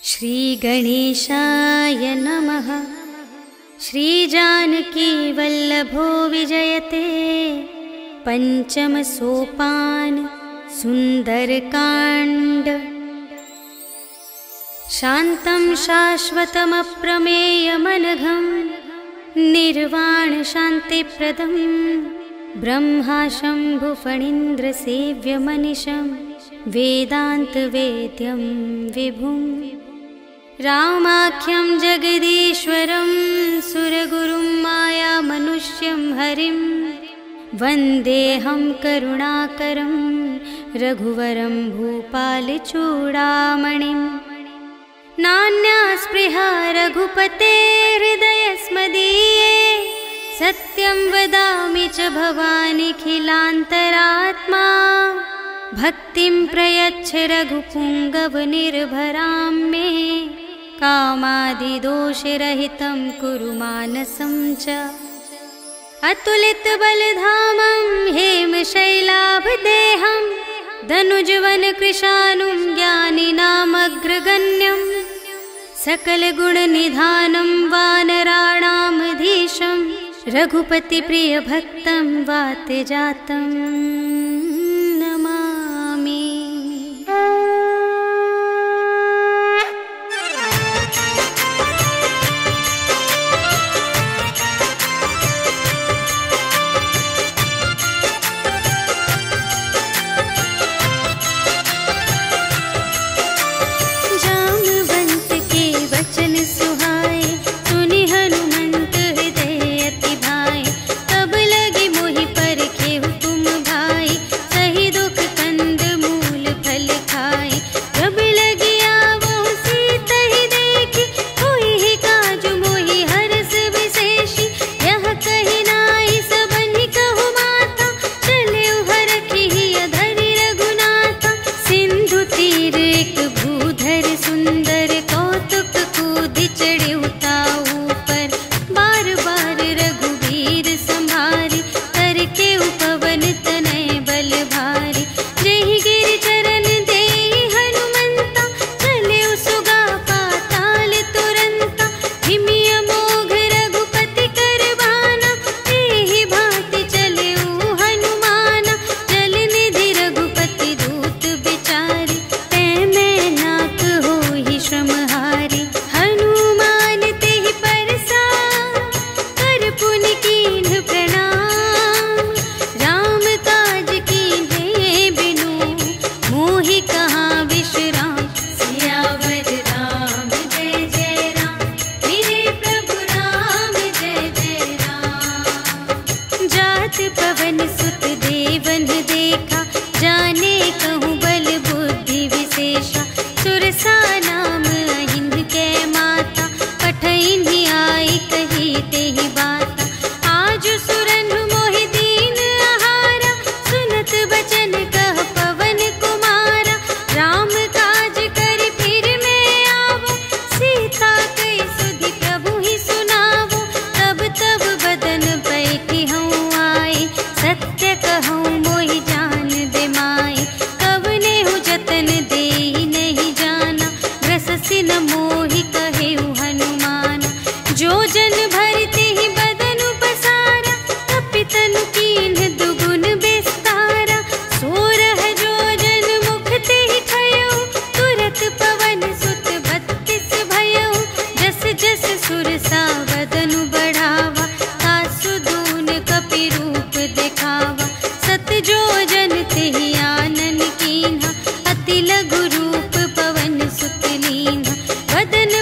श्री गणेशाय नमः। श्री जानकी वल्लभो विजयते। पंचम सोपान सुंदरकांड। शांतं शाश्वतमप्रमेयमनघं निर्वाण शांतिप्रदं ब्रह्मा शंभु फणीन्द्र सेव्यमनिशं वेदान्तवेद्यं विभुं रामाख्यं जगदीश्वरं सुरगुरुं मायामनुष्यं हरिं वन्देऽहं करुणाकरं रघुवरं भूपालचूडामणिं। नान्या स्पृहा रघुपते हृदयस्मदीये सत्यं वदामि च भवानिखिलान्तरात्मा। भक्तिं प्रयच्छ रघुपुङ्गवनिर्भरां मे कामादिदोषरहितं कुरु मानसं च। अतुलितबलधामं हेमशैलाभदेहं धनुजवनकृशानुं ज्ञानिनामग्रगण्यं सकलगुणनिधानं वानराणामधीशं रघुपतिप्रियभक्तं वातजातं नमामि। जामवंत के वचन सुहाए सुनि हनुमंत हृदय अति भाए। तब लगे मोहि परखे हुकुम भाई सही दुख कंद मूल फल खाए। जब लगी आवो सीता ही देखी होई ही काजु मोहि हरस विशेषी। यह कही नाई सबनि कहु माता चले हरखी ही अधरि रघुनाथा। सिंधु तीर एक भूधर सुंदर कौतुक कूदि चढ़े उताऊ पर। बार बार रघुवीर संभारी करके उपवन तनय बल भारी। जेहि गिर चरण देहि हनुमंता चले सुगा पाताल तुरंता। हिमिय मोघ रघुपति करवाना एहि भांति चले हनुमाना। जल निधि रघुपति दूत बिचारी तै मैं नाक होहि श्रमहारी। हनुमान तेहि परसा कर पुनि कीन्ह प्रणाम। राम काज कीन्हे बिनु मोहि कहाँ विश्राम। सियावर राम जय जय राम मेरे प्रभु राम जय जय राम। जात पवन सुत देवन देखा जाने कहूँ बल बुद्धि विशेषा। सुरसा नाम अहिंद के माता पठइन्हि आई कही तेहि बाता। आज सुरनु मोहि दीन आहारा सुनत बचन कह पवन कुमारा। राम काज कर फिर मैं आवो सीता कई सुधि प्रभु ही सुनावो। तब तब बदन बैठी हूँ आई सत्य कहूँ मोहि जान दे माई। कवने हूँ जतन देहि नहीं जाना ग्रससि न मोहि कहेउ हनुमाना। जो जन भरते ही बदन पसारा तपितनु कीन्ह दुगुन विस्तारा। सोरह जो जन मुख तेहि खयउ तुरत पवन सुत 32 भयउ। जस जस सुरसा बदनु बढ़ावा तासु दून कपि रूप दिखावा। सत जो जन तेहि आनन कीन्हा अति लघु रूप पवन सुत लीन्हा। बदन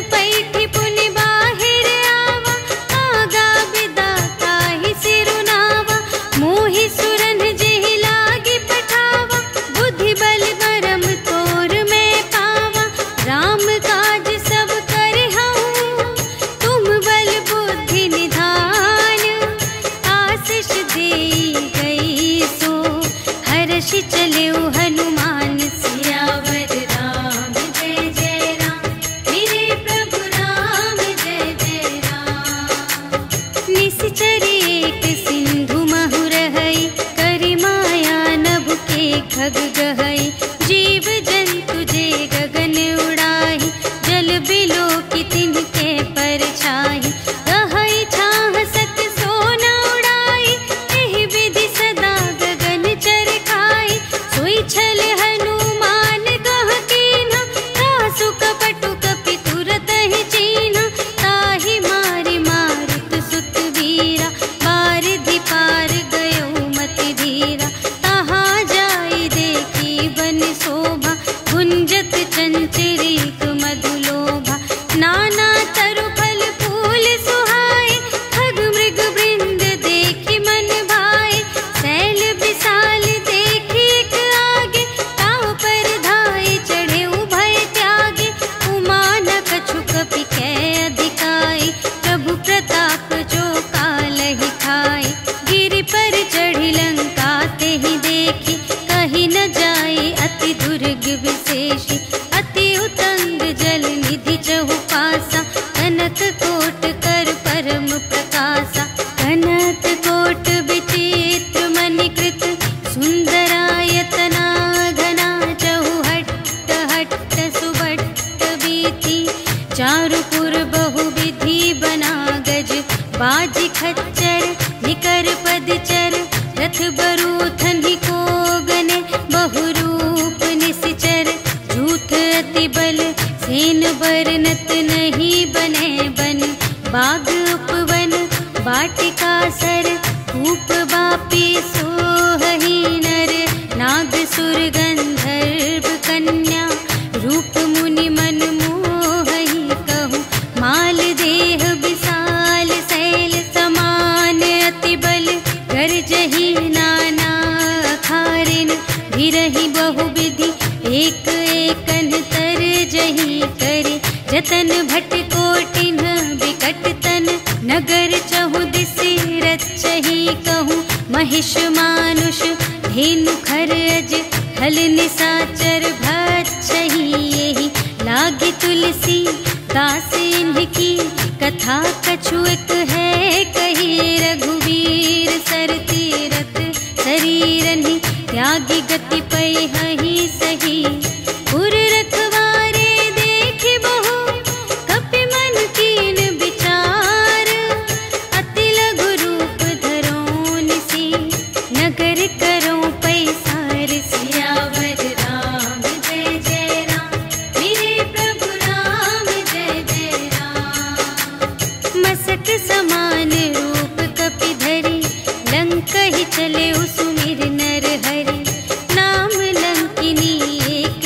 सिद्धि चहु पासा, कनक कोट कर परम प्रकाशा। कनक कोट विचित्र मणिकृत, सुंदरायतना घना चहु हट्ट हट्ट सुबट्ट बीथी। चारुपुर बहुविधि बना गज, बाजी खच्चर निकर पदचर। रथ बरूथन को गने, बहुरूप निसिचर। झूठ अति बल सेन बरनत, नहीं बने बन। बाग उपवन वाटिका सर, कूप बापी सोहहि नर। नाग सुर गंधर्व कन्या, रूप मुनि मन मोहहि कहूँ। माल देह विशाल शैल समान, अति बल गर्जहि नाना अखारिन। भिरहि बहुविधि एक एकन तरजहि करे। जतन भट कोटिन विकट तन, नगर चहु दिसि रचहि कहूँ। महिष मानुष धेनु खरज, हल निसाचर भक्षहि एहि। लागी तुलसी दास इनकी, कथा कछु एक है कही। रघुवीर सर तीरथ शरीरहि, त्यागी गति पै हहि सही। पुर रखवारे देख बहु, कपि मन कीन विचार। अति लघु रूप धरो निसी, नगर करो पैसार। सियावर राम जय जय राम, मेरे प्रभु राम जय जय राम। मसक समान रूप कपि धरि, लंक ही चले सुमिर नर हरि। नाम लंकिनी एक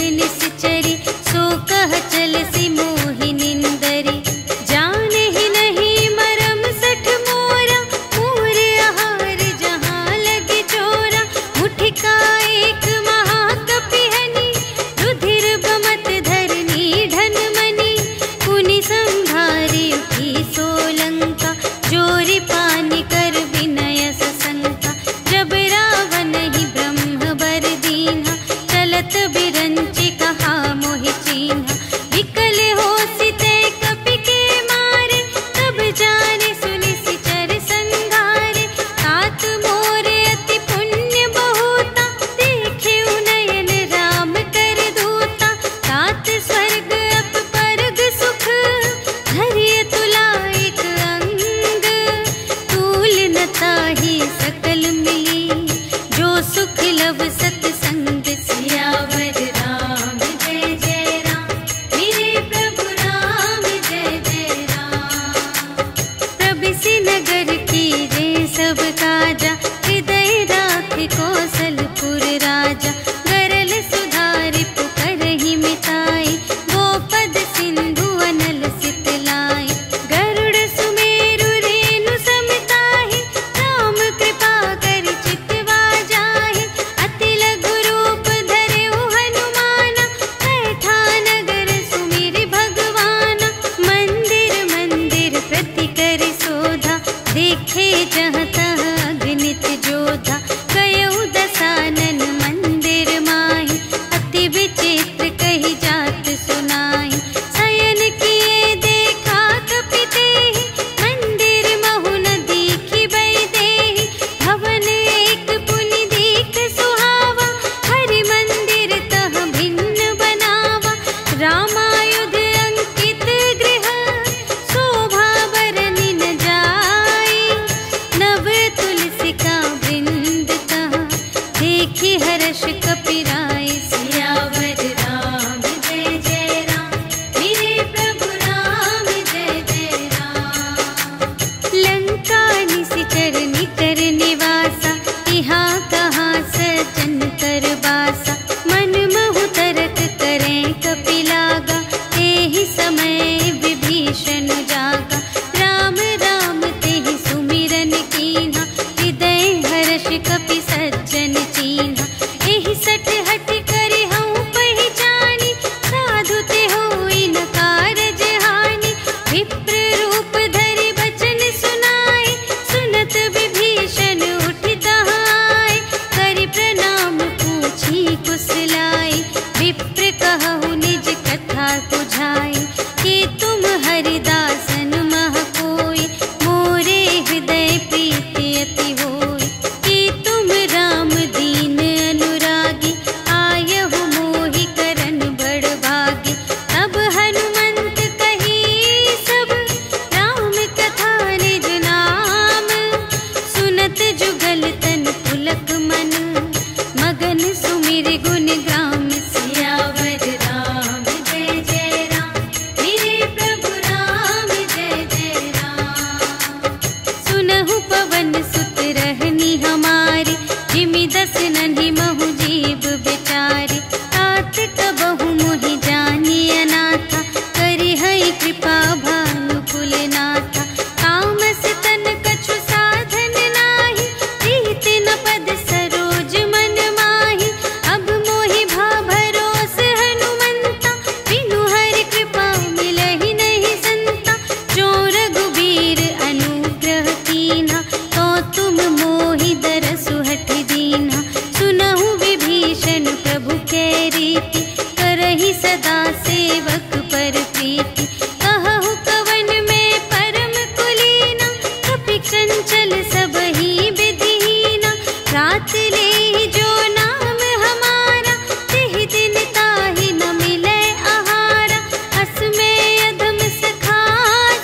प्रीति। कहु कवन में परम कुलीना, कपि चंचल सब ही विधिहीना। रात ले जो नाम हमारा, तिहि दिन ताहि न मिले आहारा। अस में अधम सखा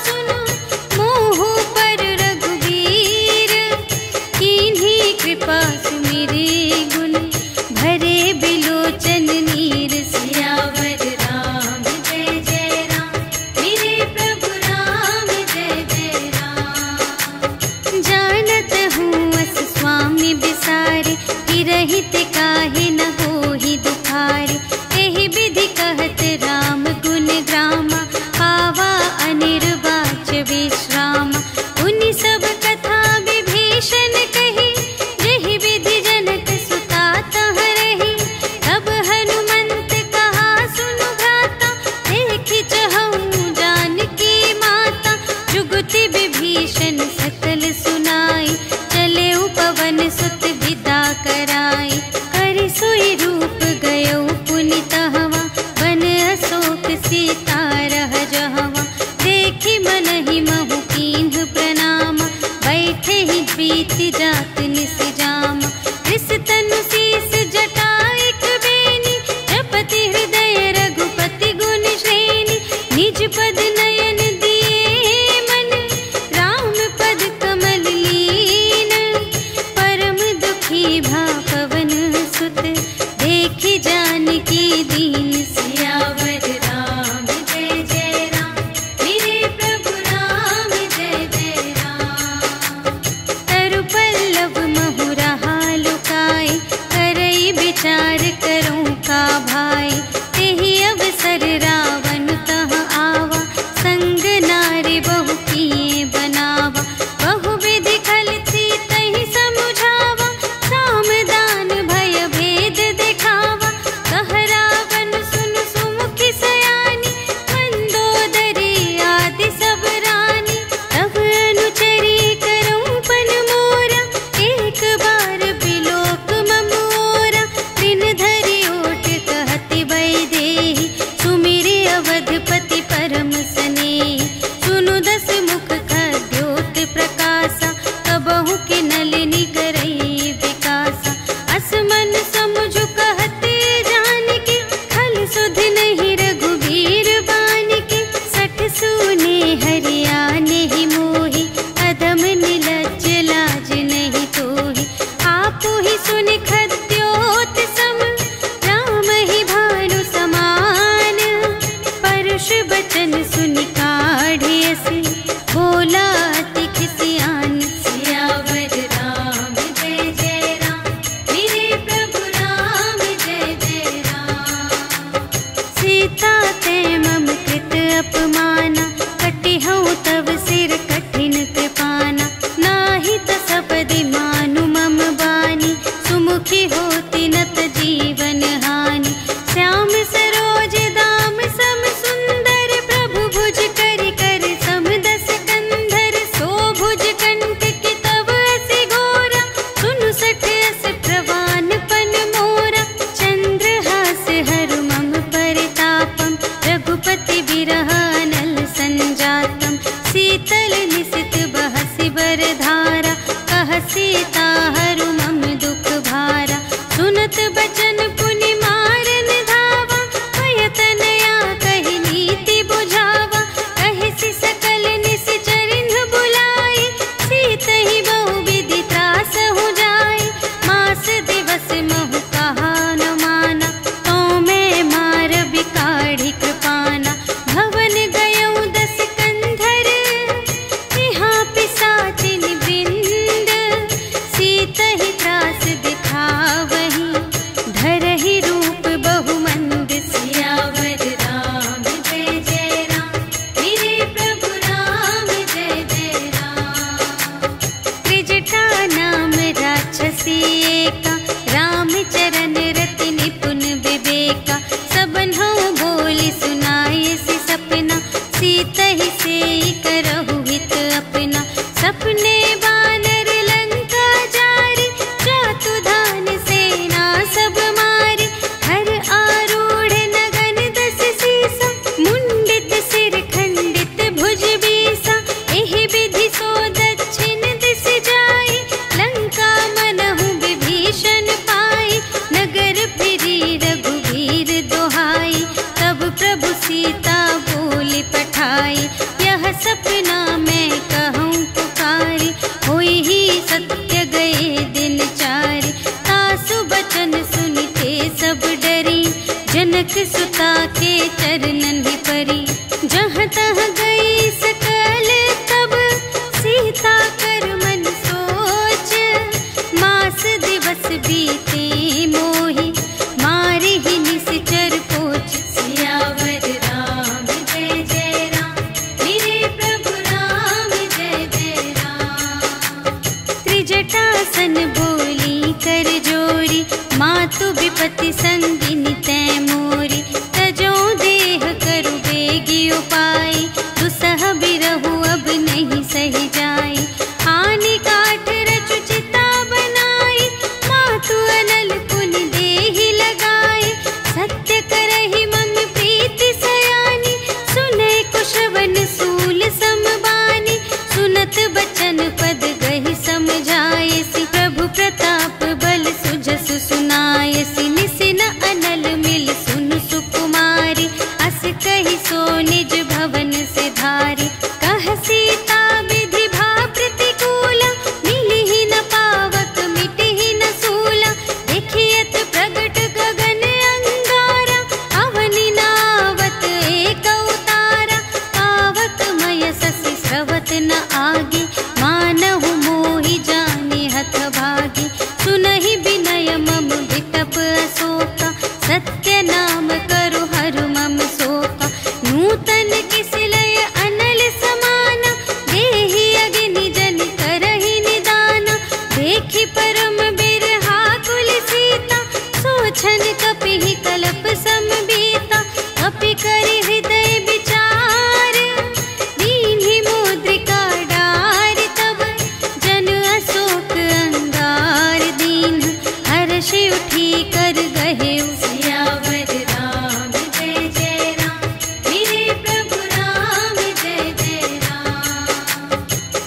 सुनो, मोह पर रघुवीर। कीन्ही कृपा सुमिरे गुण, भरे बिलोचन नीर। सियावर राम जय जय राम, मेरे प्रभु राम जय जय राम। जानत हूँ अस स्वामी बिसारे, रहित काहे न होहि दुखारे। एहि विधि कहत राम गुण ग्रामा, पावा अनिर्वाच विश्रामा। उनि सब कथा विभीषण कही, जेहि विधि जनक सुता तह रही। तब हनुमंत कहा सुनु भ्राता, देखि चहु जानकी माता। जुगति विभीषण सकल सुनाई, चले पवन सुत विदा कराई। करि सोई रूप गयो पुनि तहवा, बन अशोक सीता रह जहवा। देखि मनहि महु कीन्ह प्रणामा, बैठे ही प्रीति जात निस जामा। रिस तनु शीस जटा एक बेनी, जपति हृदय रघुपति गुण श्रेणी। निज पद नयन दिए मन, राम पद कमल लीन। परम दुखी भा पवन सुत, देखि जानकी दीन। सियावर राम जय जय राम, मेरे प्रभु राम जय जय राम। तरु पल्लव महु रहा लुकाई, करई विचार करूं का भाई। तेहि अवसर रावण तह आवा, संग नारी बहु किए बनावा। बहु विधि खल थी तहि समुझावा, साम दान भय भेद दिखावा। कह रावण सुन सुमुखी सयानी, मंदोदरी आदि सब रानी। तब अनुचरी करऊं पन मोरा, एक बार बिलोक ममोरा। दिन धरि ओट कहति वैदेही, सुमिरे अवधपति परम स्नेही। सुनु दस मुख खद्योत प्रकाशा, कबहु के नलिनी करई विकासा। अस मन समुझ कहते जानकी, खल सुध नहीं रघुवीर बानिकी। सठ सूने हरियाने ही मोहि, अधम निलज्ज लाज नहीं तोहि। आपु ही सुनि खद्योत सम, राम ही भानु समान। परुष बचन सुनि काढ़े असी, बोला अति खिसियान। सियावर राम जय जय राम, मेरे प्रभु राम जय जय राम। सीता ते मम कृत अपमाना, कटिहउँ तव सिर कठिन कृपाना। नाही त सपदि मानु मम बानी, सुमुखी होती नत जीवन हानि। श्याम सरोज दाम सम सुंदर, प्रभु भुज करि कर समदर। सीता के चरणन ही परी। जहाँ तहाँ गई सकल तब सीता कर मन सोच। मास दिवस बीते मोही मारे ही निश्चर पोच। सियावर राम जय जय राम, मेरे प्रभु राम जय जय राम। त्रिजटासन बोली कर जोरी, मातु विपत्ति संगिनी तै मोरी। तजो देह करु बेगी उपाय, दुसह बिरहु अब नहीं सही जाई। आनी काठ रचु चिता बनाई, मातु अनल पुनि देहि लगाई। सत्य करहि मम प्रीति सयानी, सुने कुशवन सूल समबानी। सुनत बचन पद गहि समझायसि, प्रभु प्रताप बल सुजसु सुनायसि। निसिन अनल मिल सुनु सुकुमारी, अस कहि सो निज भवन से धारी। कह सीता विधि भा प्रतिकूला, मिलिहि न पावक मिटिहि न सूला। देखियत प्रगट गगन अंगारा, अवनि नावत एक उतारा। पावक मय ससि स्रवत न आगे, मानहु मोहि जानि हथ भागी। सुनहि विनय मम विटप अशोका, सत्य नाम करु हरु मम शोका। नूतन किसिलय अनल समाना, देहि अग्नि जन करहि निदाना। देखि परम बिरहा कुल सीता, सोचन कपिहि कलप समबीता। कपि करि हृदय विचार, दीन्हि मुद्रिका डार। तब जन अशोक अंगार दीन, हर्षि उठी कर गहे। सियावर राम जय जय राम, मेरे प्रभु राम जय जय राम।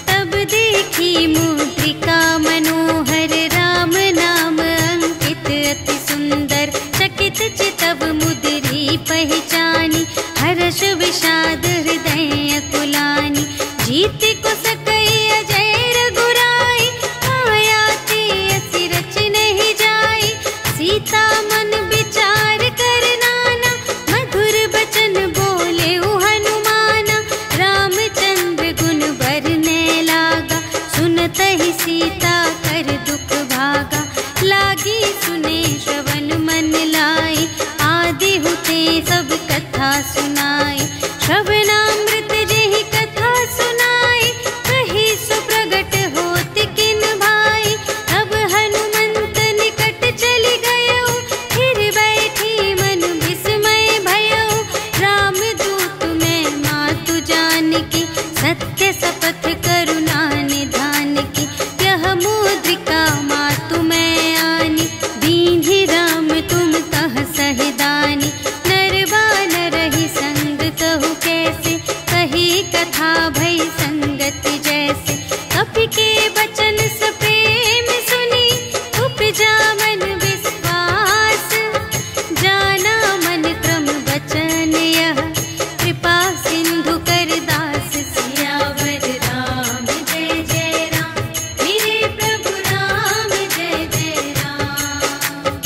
तब देखी मुद्रिका मनोहर, राम नाम अंकित अति सुंदर। चकित चितव मुद्री पहचानी, हर्ष विषाद हृदय अकुलानी। जीत को सकई अजय रघुराई, माया ते असि रच नहीं जाई। सीता मन विचार कर नाना, मधुर बचन बोले हनुमाना। रामचंद्र गुण बरने लागा, सुनत ही सीता कर दुख भागा। लागी सुने श्रवण मन लाई, आदि हुते सब कथा सुनाई। श्रवणामृत जेहि कथा सुनाई, कही सो प्रगट होत किन भाई। तब हनुमंत निकट चली गयो, फिर बैठी मन विस्मय भयो। राम दूत में मातु जानकी, सत्य शपथ करुणा निधान की। यह मुद्रिका मातु मैं आनी, दीन्हि राम तुम तह सहिदानी। नर बानर ही संग कहु कैसे, कही कथा भई संगति जैसे। कपि के बचन सप्रेम सुनी, उपजा मन विश्वास। जाना मन क्रम बचन यह, कृपा सिंधु कर दास। सियावर राम जय जय राम, मेरे प्रभु राम जय जय राम।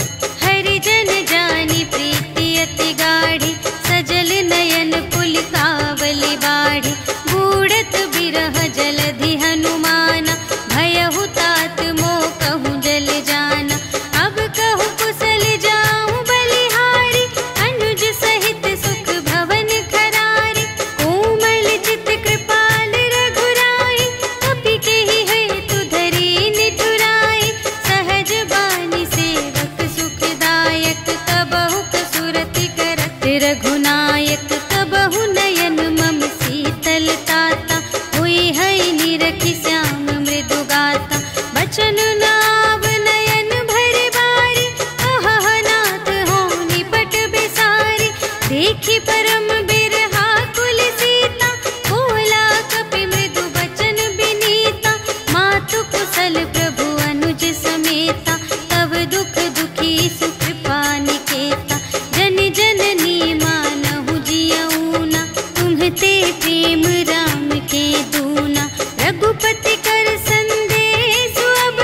हरिजन जानी प्रीति अति गाढ़ी, सजल नयन पुलकावली बाढ़ी। बूढ़त बिरह जलधि हनुमाना, भयहु तात मोह कहूँ जल जाना। अब कहूँ कुशल जाऊँ बलिहारी, अनुज सहित सुख भवन खरारी। कोमल चित कृपाल रघुराई, कपि केहि हेतु धरी निठुराई। सहज बानी सेवक सुखदायक, कबहु कसुरति करत रघुनायक। कबहु नयन मम शीतल ताता, हुई है निरखि श्याम मृदु गाता। बचन नाव नयन भरि बारी, अहह नाथ हो निपट बिसारी। देखी परम बिरहा कुल सीता, बोला कपि मृदु बचन बिनीता। मातु कुशल प्रभु अनुज समेता, तब दुख दुखी सुकृपा निकेता। जन जननी मानहु जियऊना, तुम्हते प्रेम राम के दूना। रघुपति कर संदेश अब,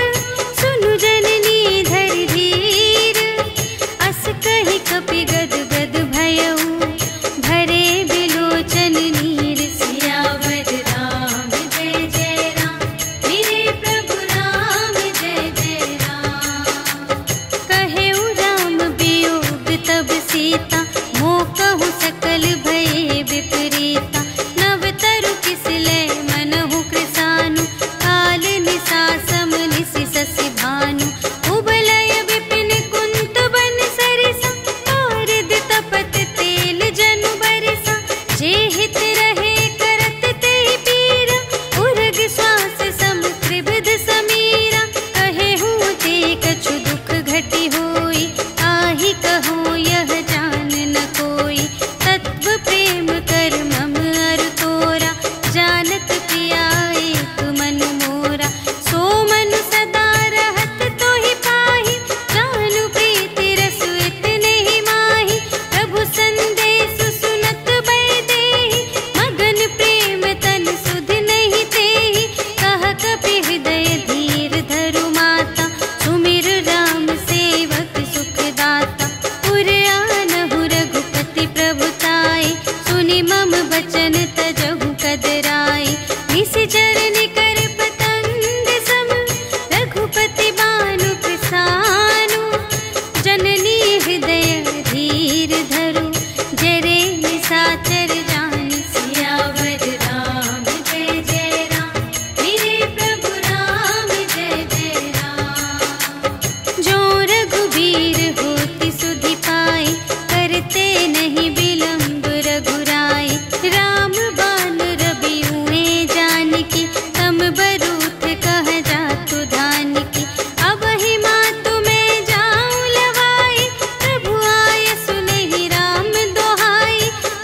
सुनु जननी धरि धीर। अस कहि कपि गद गद भयउ, हित रहे करत ते पीरा, उर्ग श्वास सम त्रिविध समीरा। कहे हूँ ते कछु दुख घटी होई, आही कहूँ यह जान न कोई। तत्व प्रेम कर मम अरु तोरा, जानत पिया एक मन मोरा। सो मन सदा रहत तो ही पाही, जानु प्रीति रस इतने ही माही। प्रभु संदेश सुनत बै देहि, मगन प्रेम तन सुध नहीं तेहि। कह कपि हृदय धीर धरु माता, सुमिर राम सेवक सुख दाता। उर आनहु रघुपति प्रभुताई, सुनि मम बचन तजहु कदराई। निशिचर निकर पतंग सम, रघुपति बानु कृसानु। जननी हृदय धीर धरु, जरे निशाचर जान। सियावर राम जय जय राम, मेरे प्रभु राम जय जय राम। जो रघुबीर होति सुधि पाई, करते नहीं विलम्ब रघुराई। राम बान रबियुए जानकी, तम बरूथ कह जातु धानकी। अब ही मातु मैं जाऊं लवाई, प्रभु आय सुनहि राम दोहाई।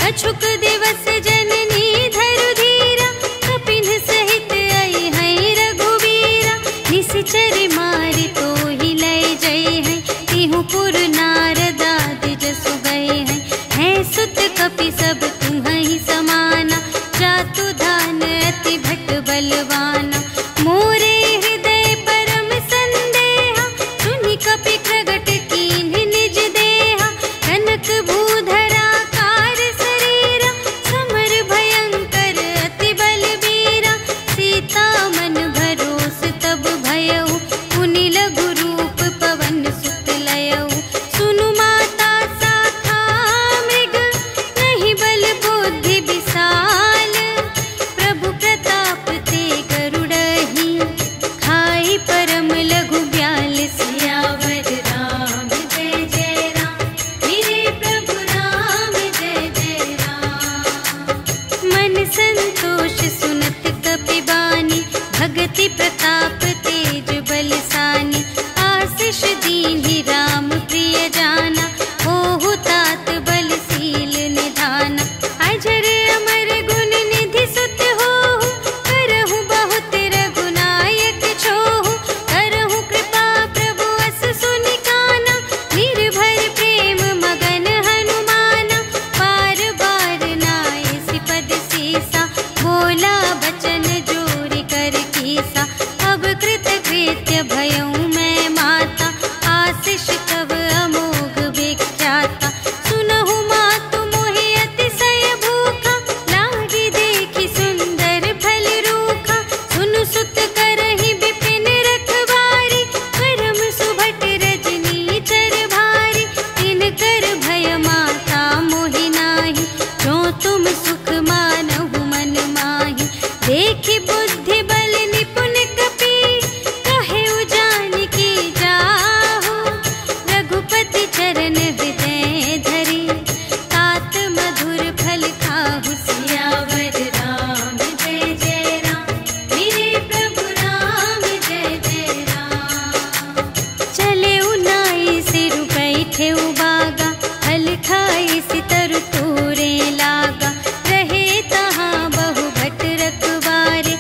अछुक दिवस जननी धरु धीरा, कपिन सहित आई हैं रघुबीरा। निशिचर मारि तोहि लय जय हैं, तिहु पुर नारद आदि जसु गए हैं। हैं सुत कपि सब तुम्हि समाना, जातु धान अति भट बलवाना। मोरे हृदय परम संदेहा, सुनि कपि प्रगट कीन्ह निज देहा। कनक भूधरा कार शरीरा, समर भयंकर अति बलबीरा। सीता मन भरोस तब भयउ, पुनि लघु रूप पवन सुत लयउ। सुनु माता शाखा मृग, नहीं बल बुद्धि विशाल। प्रभु प्रताप ते गरुड़हि, खाई परम लघु ब्याल। सियावर राम जय जय राम, मेरे प्रभु राम जय जय राम। मन संतोष सुनत कपि बानी, भगति प्रताप तेज बलसानी। आशीष दीन्हि राम प्रिय जाना, होहु तात बलशील निधाना। अजर अमर गुण निधि सुत होहु, करहु बहुत रघुनायक छोहु। करहु कृपा प्रभु अस सुनि काना, निर्भर प्रेम मगन हनुमाना। बार बार नाय सिपद सीसा, बोला बचन जोरि कर कीसा। अब कृत कृत्य भयउ मैं माता, आशीष तब अमोघ विख्याता। सुनहु मातु मोहि अतिशय भूखा, लागी देखि सुंदर फल रूखा। सुनु सुत करहि विपिन रखवारी, परम सुभट रजनी चर भारी। तिनकर भय माता मोहि नाही, जो तुम सुख मानहु मन माही। देखि बुद्धि बल निपुण कपि, कहेउ जानकी जाहु। रघुपति चरण हृदय धरि, तात मधुर फल खाहु। सियावर राम जय जय राम, मेरे प्रभु राम जय जय राम। चले उनाई सिर बैठे बागा, हल खाई सितर तोरे लागा। रहे तहाँ बहु भट रखवारे,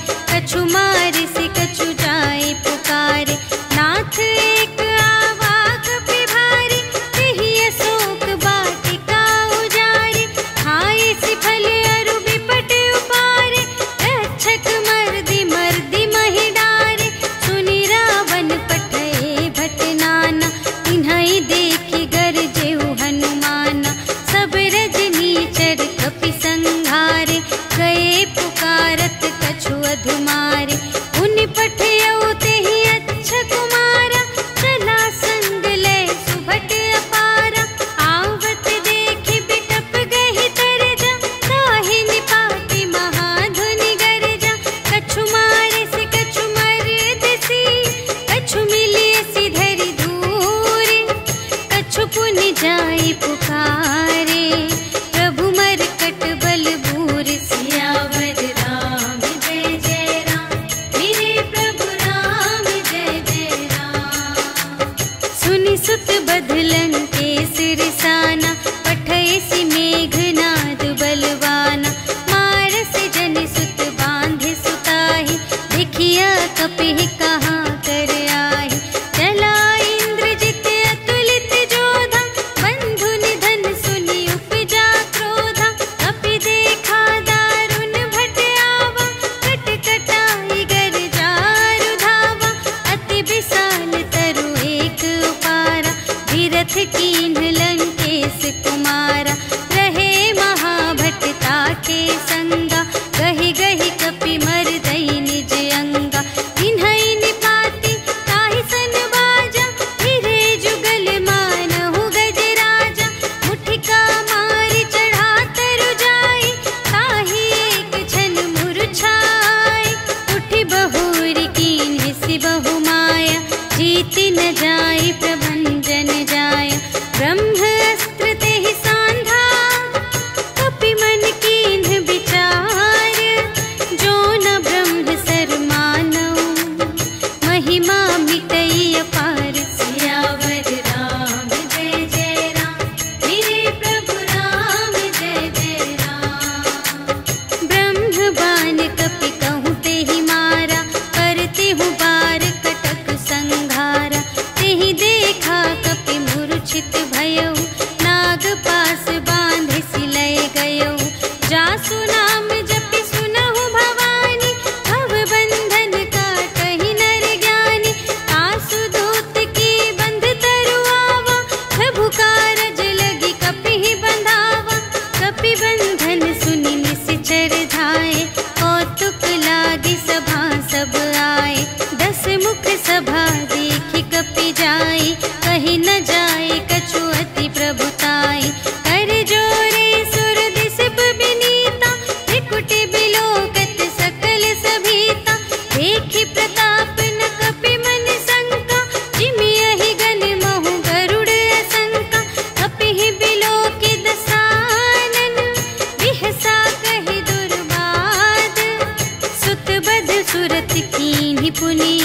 संत कीन्ही पुनि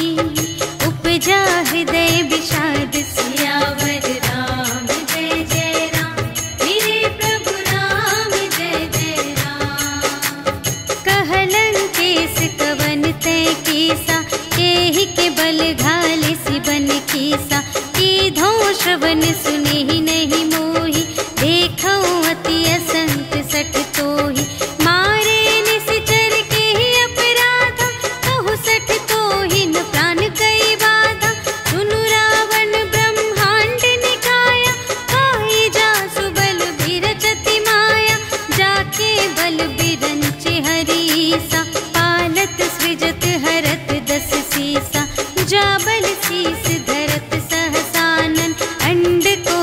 उपजा हृदय विषाद। सियावर राम जय जय राम, मेरे प्रभु राम जय जय राम। कहलन केस कवन तय केसा, एहि के बल घाले सिबन कीसा। कीधो श्रवण सुने ही नहीं मोहि, देखो अति असंत सठ तोहि। मारे निश्चर के ही अपराधा, कहु सठ तोहि न प्राण कई बाधा। सुनु रावण ब्रह्मांड निकाया, काहि जासु बल बिरचति माया। जाके बल बिरंचि हरीसा, पालत सृजत हरत दस सीसा। जा बल शीस धरत सहसानन, अंड को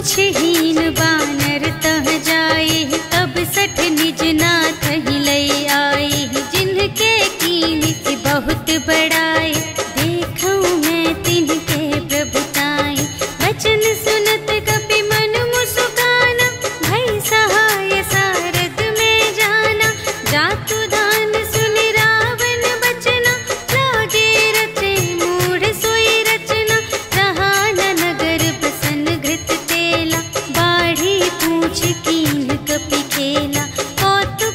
पूछहीन बानर तह जाए, तब सठ निज नाथ ही लई आए। जिनके कीन की बहुत बड़ाई, देखूं मैं तिनके प्रभुताई। वचन सुनत कपि मन मुस्काना, भई सहाय सारद में जाना। जातु दान सुनि रावण बचना, लागे रचे मूढ़ सोई रचना। रहा न नगर बसन घृत तेला, बाढ़ी पूछ कीन कपि खेला। कौतुक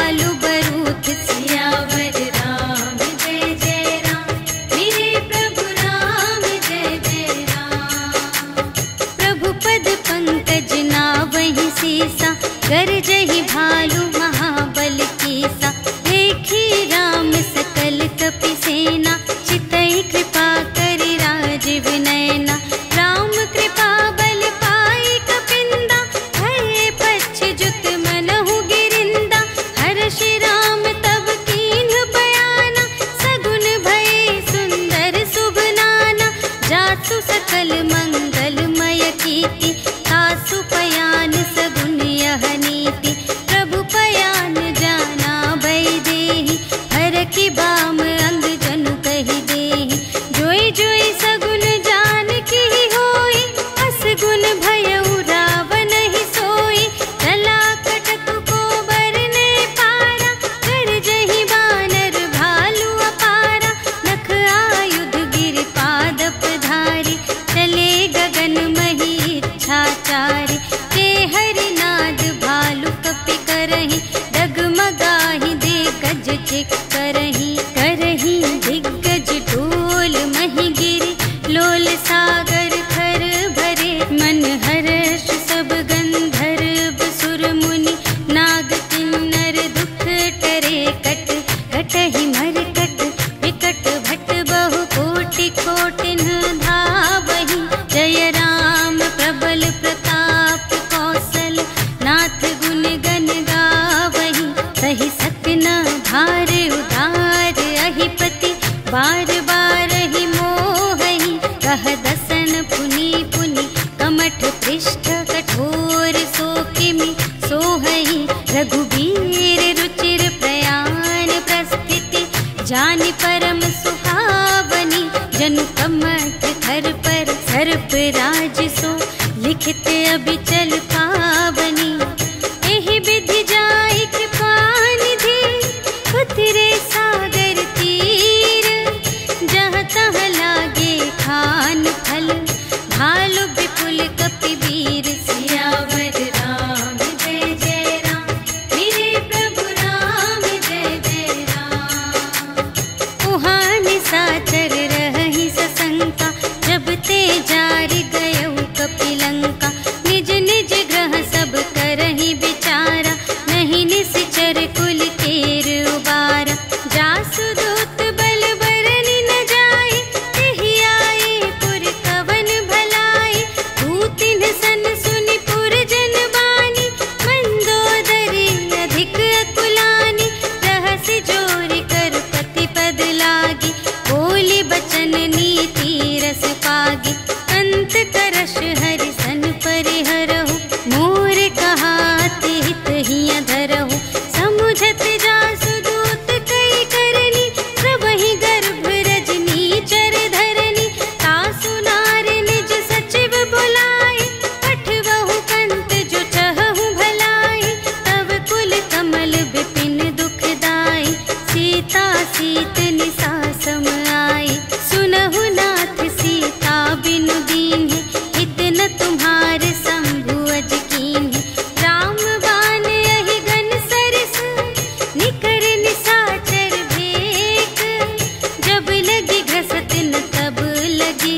भालू बरूथ सियावर राम जय जय राम मेरे प्रभु राम जय जय राम। प्रभु पद पंकज नावहि सीसा गरजहि भालू महाबल कीसा। देखी राम सकल कपि सेना चितई कृपा करि राजीव नयना। राम कृपा बल पाई कपिंदा भये पच्छ जुत मनहु गिरिंदा। हर्षि राम तब कीन्ह बयाना सगुन भये सुंदर शुभ नाना। जासु सकल मंगलमय कीर्ति तासु पयान सगुन यह नीति। प्रभु पयान जाना भय देहि हरखि बाम अंग जनु कहि देहि। जोई जोई सगुन जान की होई असगुन भयउ रावण ही सोई। चला कटक को बरने पारा गरजहि बानर भालू अपारा। नख आयुध गिर पादप धारी चले गगन मही इच्छाचारी। ते हरिनाद भालू कपि करहि डगमगाहि दे गज चिक करहि। करहि दिग्गज ढोल मही गिरि लोल सागर खर भरे। मन हर्ष सब गंधर्व सुर मुनि नाग किन्नर दुख टरे। कट कटहि मरकट विकट भट बहु कोटि कोटिन धावहि। जय राम प्रबल प्रताप कौशल नाथ गुण गण गावहि। सहि सकना भार उदार अहिपति बार बार ही मोहहि। कह दसन पुनि पुनि कमठ पृष्ठ कठोर सो किमि सोहहि। रघुबीर रुचिर प्रयाण प्रस्थिति जानि परम सुहावनी। जनु कमठ धर पर सर्प राज सो लिखित अबिचल पावनी। एहि विधि जाई कृपा निधि उतरे सागर तीर। जहाँ तहाँ लागे खान फल भालू विपुल कपि वीर। सियावर राम जय जय राम मेरे प्रभु राम जय जय राम। उहाँ निशाचर रहहि सशंका जब ते जारि गयउ कपि लंका। निज निज ग्रह सब करहि विचारा नहीं निश्चर कुल केर उबारा। जासु दूत बल बरनि न जाए तेहि आए पुर कवन भलाई। दूतिन सन सुनि पुर जन बानी मंदोदरी अधिक अकुलानी। रहसि जोरि कर पति पद लागी बोली बचन नीति रस पागी। अंत करश हरि सन परिहरहु मोर कहाति हित हिय धरहु। समुझत जासु दूत कई करनी सबहि गर्भ रजनी चर धरनी। तासु नार निज सचिव बुलाए पठवहु कंत जो चहहु भलाई। तब कुल कमल विपिन दुखदाई सीता सीत निसा सम आई। सुनहु नाथ सीता बिनु दीन्हि हित न तुम्हार शंभु अज कीन्हि। राम बान यहि गन सरस निकर निशाचर भेक। जब लगी घसत न तब लगी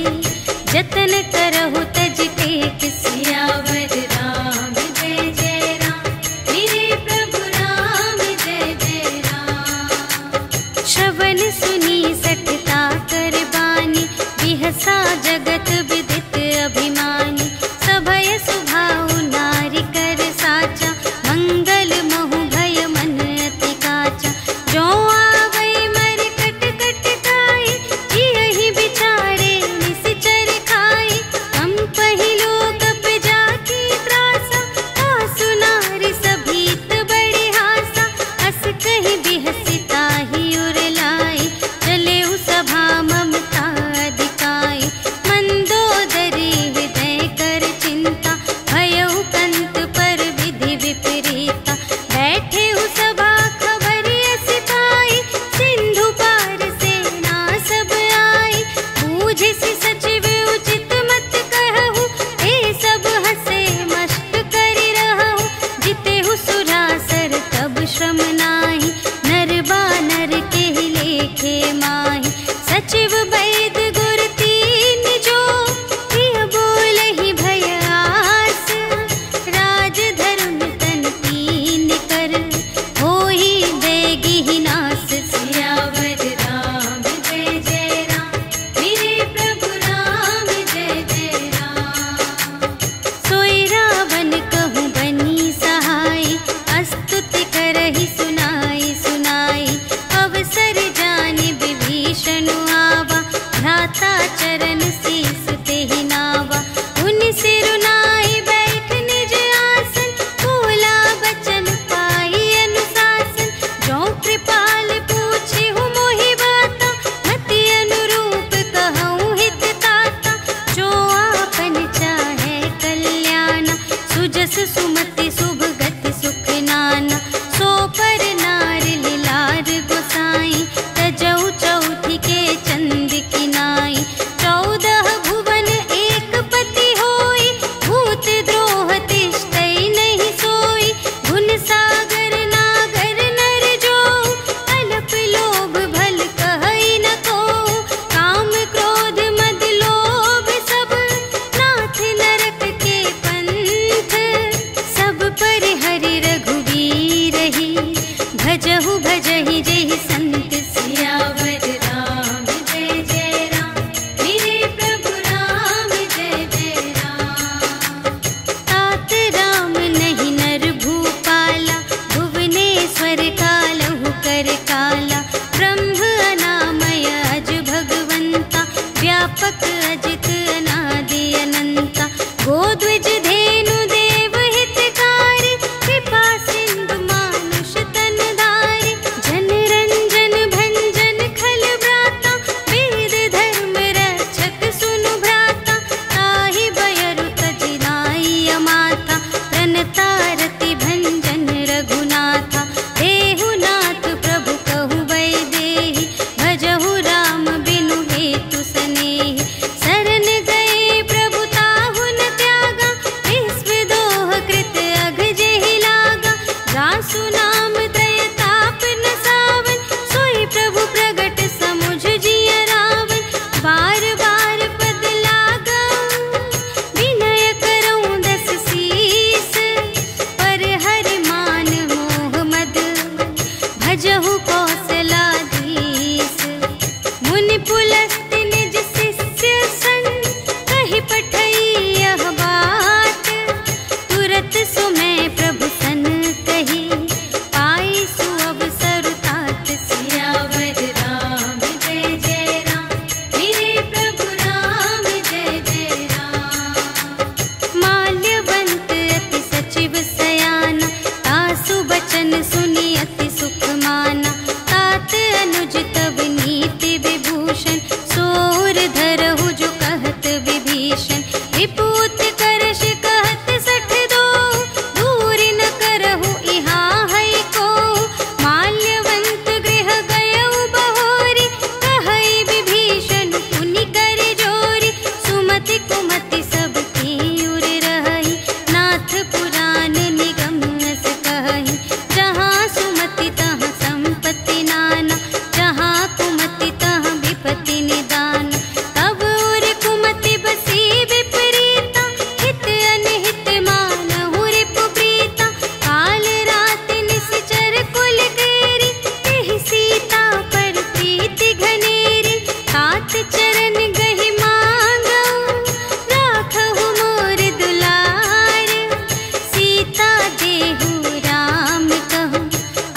जतन करहु तज टेक। सियावर राम जय जय राम मेरे प्रभु राम जय जय राम। श्रवण सुनी सठता कर बानी बिहसा जगत विदित अभिमानी। सभय सुभाउ नारी कर साचा मंगल महु भय मन अति काचा। जो आवै मर कट कट खाई जियहि बिचारे निश्चर खाई। हम पहिलो कप जाकी त्रासा आसु नारी सभीत बड़े हासा। अस कहि बिहसि ताहि उर लाई चले उ सभा ममता अधिकाई। मंदोदरी हृदय कर चिंता भयउ कंत पर विधि विपरीता। बैठे उ सभा खबर अस पाई सिंधु पार सेना सब आई। बूझिसि सचिव उचित मत कहु हे सब हसे मस्त करि रहु। जितेहु सुरासर तब श्रम नाही, नर बानर के लेखे माही। सचिव वैद गुर तीन जो, प्रिय बोलहि भय आस। राज धर्म तन तीन कर, होई देगी नास। सियावर राम जय जय राम, मेरे प्रभु राम जय जय राम। सोई रावण कहूँ बनी सहाय, स्तुति करहि सुनाई सुनाई। अवसर जानि विभीषण आवा, भ्राता चरण शीस तेहि नावा। उनि सिरुनाई बैठ निज आसन, बोला बचन पाई अनुशासन। जो कृपाल पूछिहु मोहि बाता, मति अनुरूप कहूँ हित ताता। जो आपन चाहे कल्याण, सुजस सुमति शुभ गति सुख नाना। सो पर नार लिलार गोसाई, तजौ चौथी के चंद की नाई। 14 भुवन एक पति होई, भूत द्रोह तिष्ठै नहीं सोई। गुण सागर नागर नर जो, अल्प लोभ भल कहै न को। काम क्रोध मद लोभ सब, नाथ नरक के पंथ। सब पर हरि रघुवीर ही, भजहु भजहि जेहि संत। सियावर राम जय जय राम, मेरे प्रभु राम जय जय राम। तात राम नहीं नर भूपाला, भुवनेश्वर कालहु कर काला। ब्रह्म अनामय अज भगवंता, व्यापक अजित अनादि अनंता। गोद्विज धेनु देव हितकारी, कृपा सिंधु मानुष तन धारी। जन रंजन भंजन खल व्राता, वेद धर्म रक्षक सुनु भ्राता। ताहि बयरु तजि नाई अमाता, प्रणतारति भंजन रघुनाथा। देहु नाथ प्रभु कहु वैदेही, भजहु राम बिनु हेतु सनेही। शरण गए प्रभु ताहु न त्यागा, विश्व दोह कृत अघ जेहि लागा। जासु नाम त्रय ताप न सावन, सोई प्रभु प्रगट समुझ जिय रावण। बार बार पद लागा, विनय करऊँ दस शीस। पर हरि मान मोह मद, भजहु कौशलाधीश। मुनि पुलस्त्य निज शिष्य संग, कहि पठई यह बात। तुरत सुमय प्रभु सन कही, पाई सुअवसर तात। सियावर राम जय जय राम, मेरे प्रभु राम जय जय राम। माल्यवंत अति सचिव सयाना, तासु बचन सुनि अति सुख माना। तात अनुज तब नीति विभूषण, सोर धरहु जो कहत विभीषण। विपूत करश कहत 62, दूरि न करहु इहाँ है को। माल्यवंत गृह गयउ बहोरी, कहै विभीषण पुनि कर जोरी। सुमति कुमति सब की उर रहई, नाथ पुराण निगम अस कहई। जहाँ सुमति तहाँ संपत्ति नाना, जहाँ कुमति तहाँ विपत्ति निदान। तब उर कुमति बसी विपरीता, हित अनहित मानहु रिपु प्रीता। काल रात निश्चर कुल केरी, तेहि सीता पर प्रीति घनेरी। तात चरण गहि मांगऊ, राखहु मोर दुलार। सीता देहु राम कहूँ,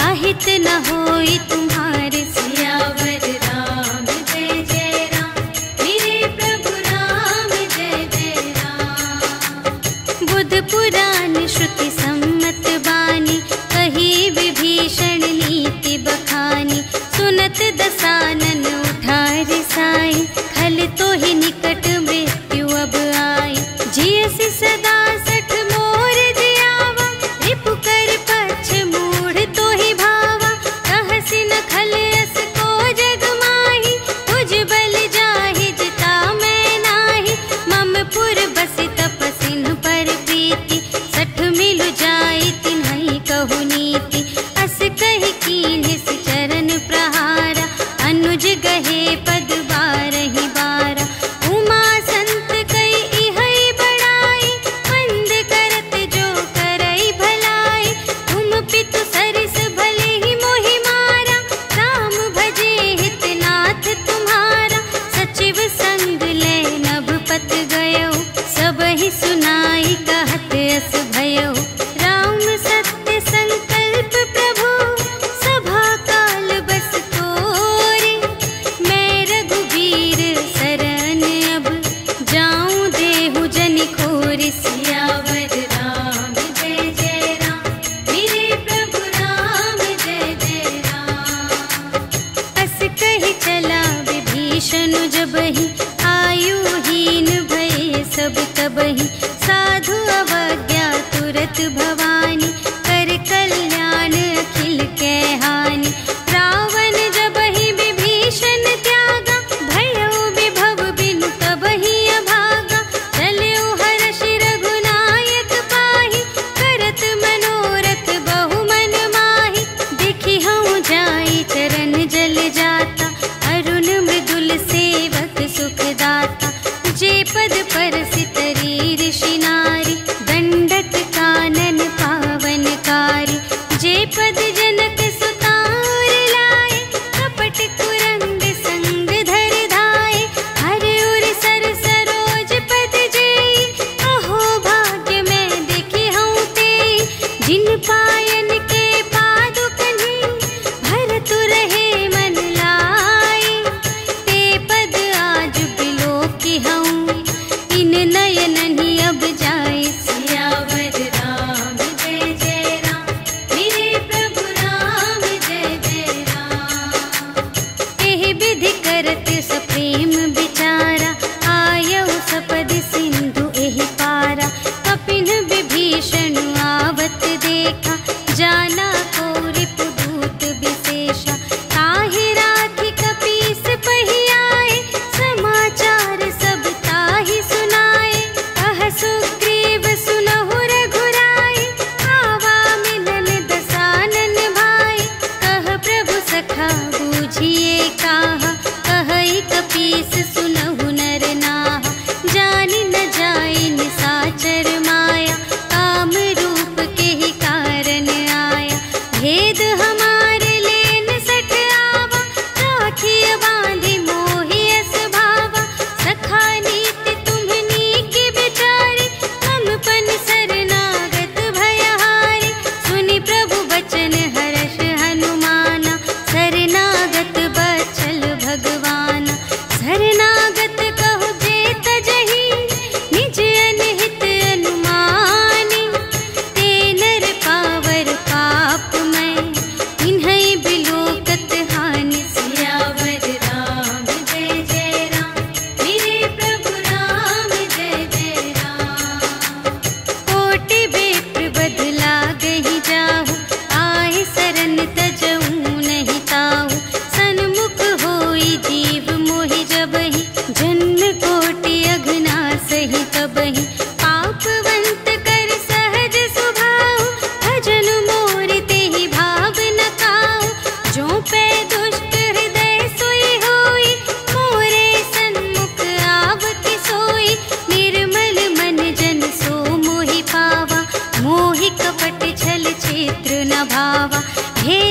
अहित न होई तुम्हारे। सियावर राम जय जय राम, मेरे प्रभु राम जय जय राम। बुध पुराण श्रुति सम्मत बानी, कही विभीषण नीति बखानी। सुनत दसानन उठा रिसाई, खल तो ही निकट मृत्यु अब आई। जियसि सदा 60 मोर जियावा, रिपु कर पक्ष मूढ़ तो ही भावा। कहसि न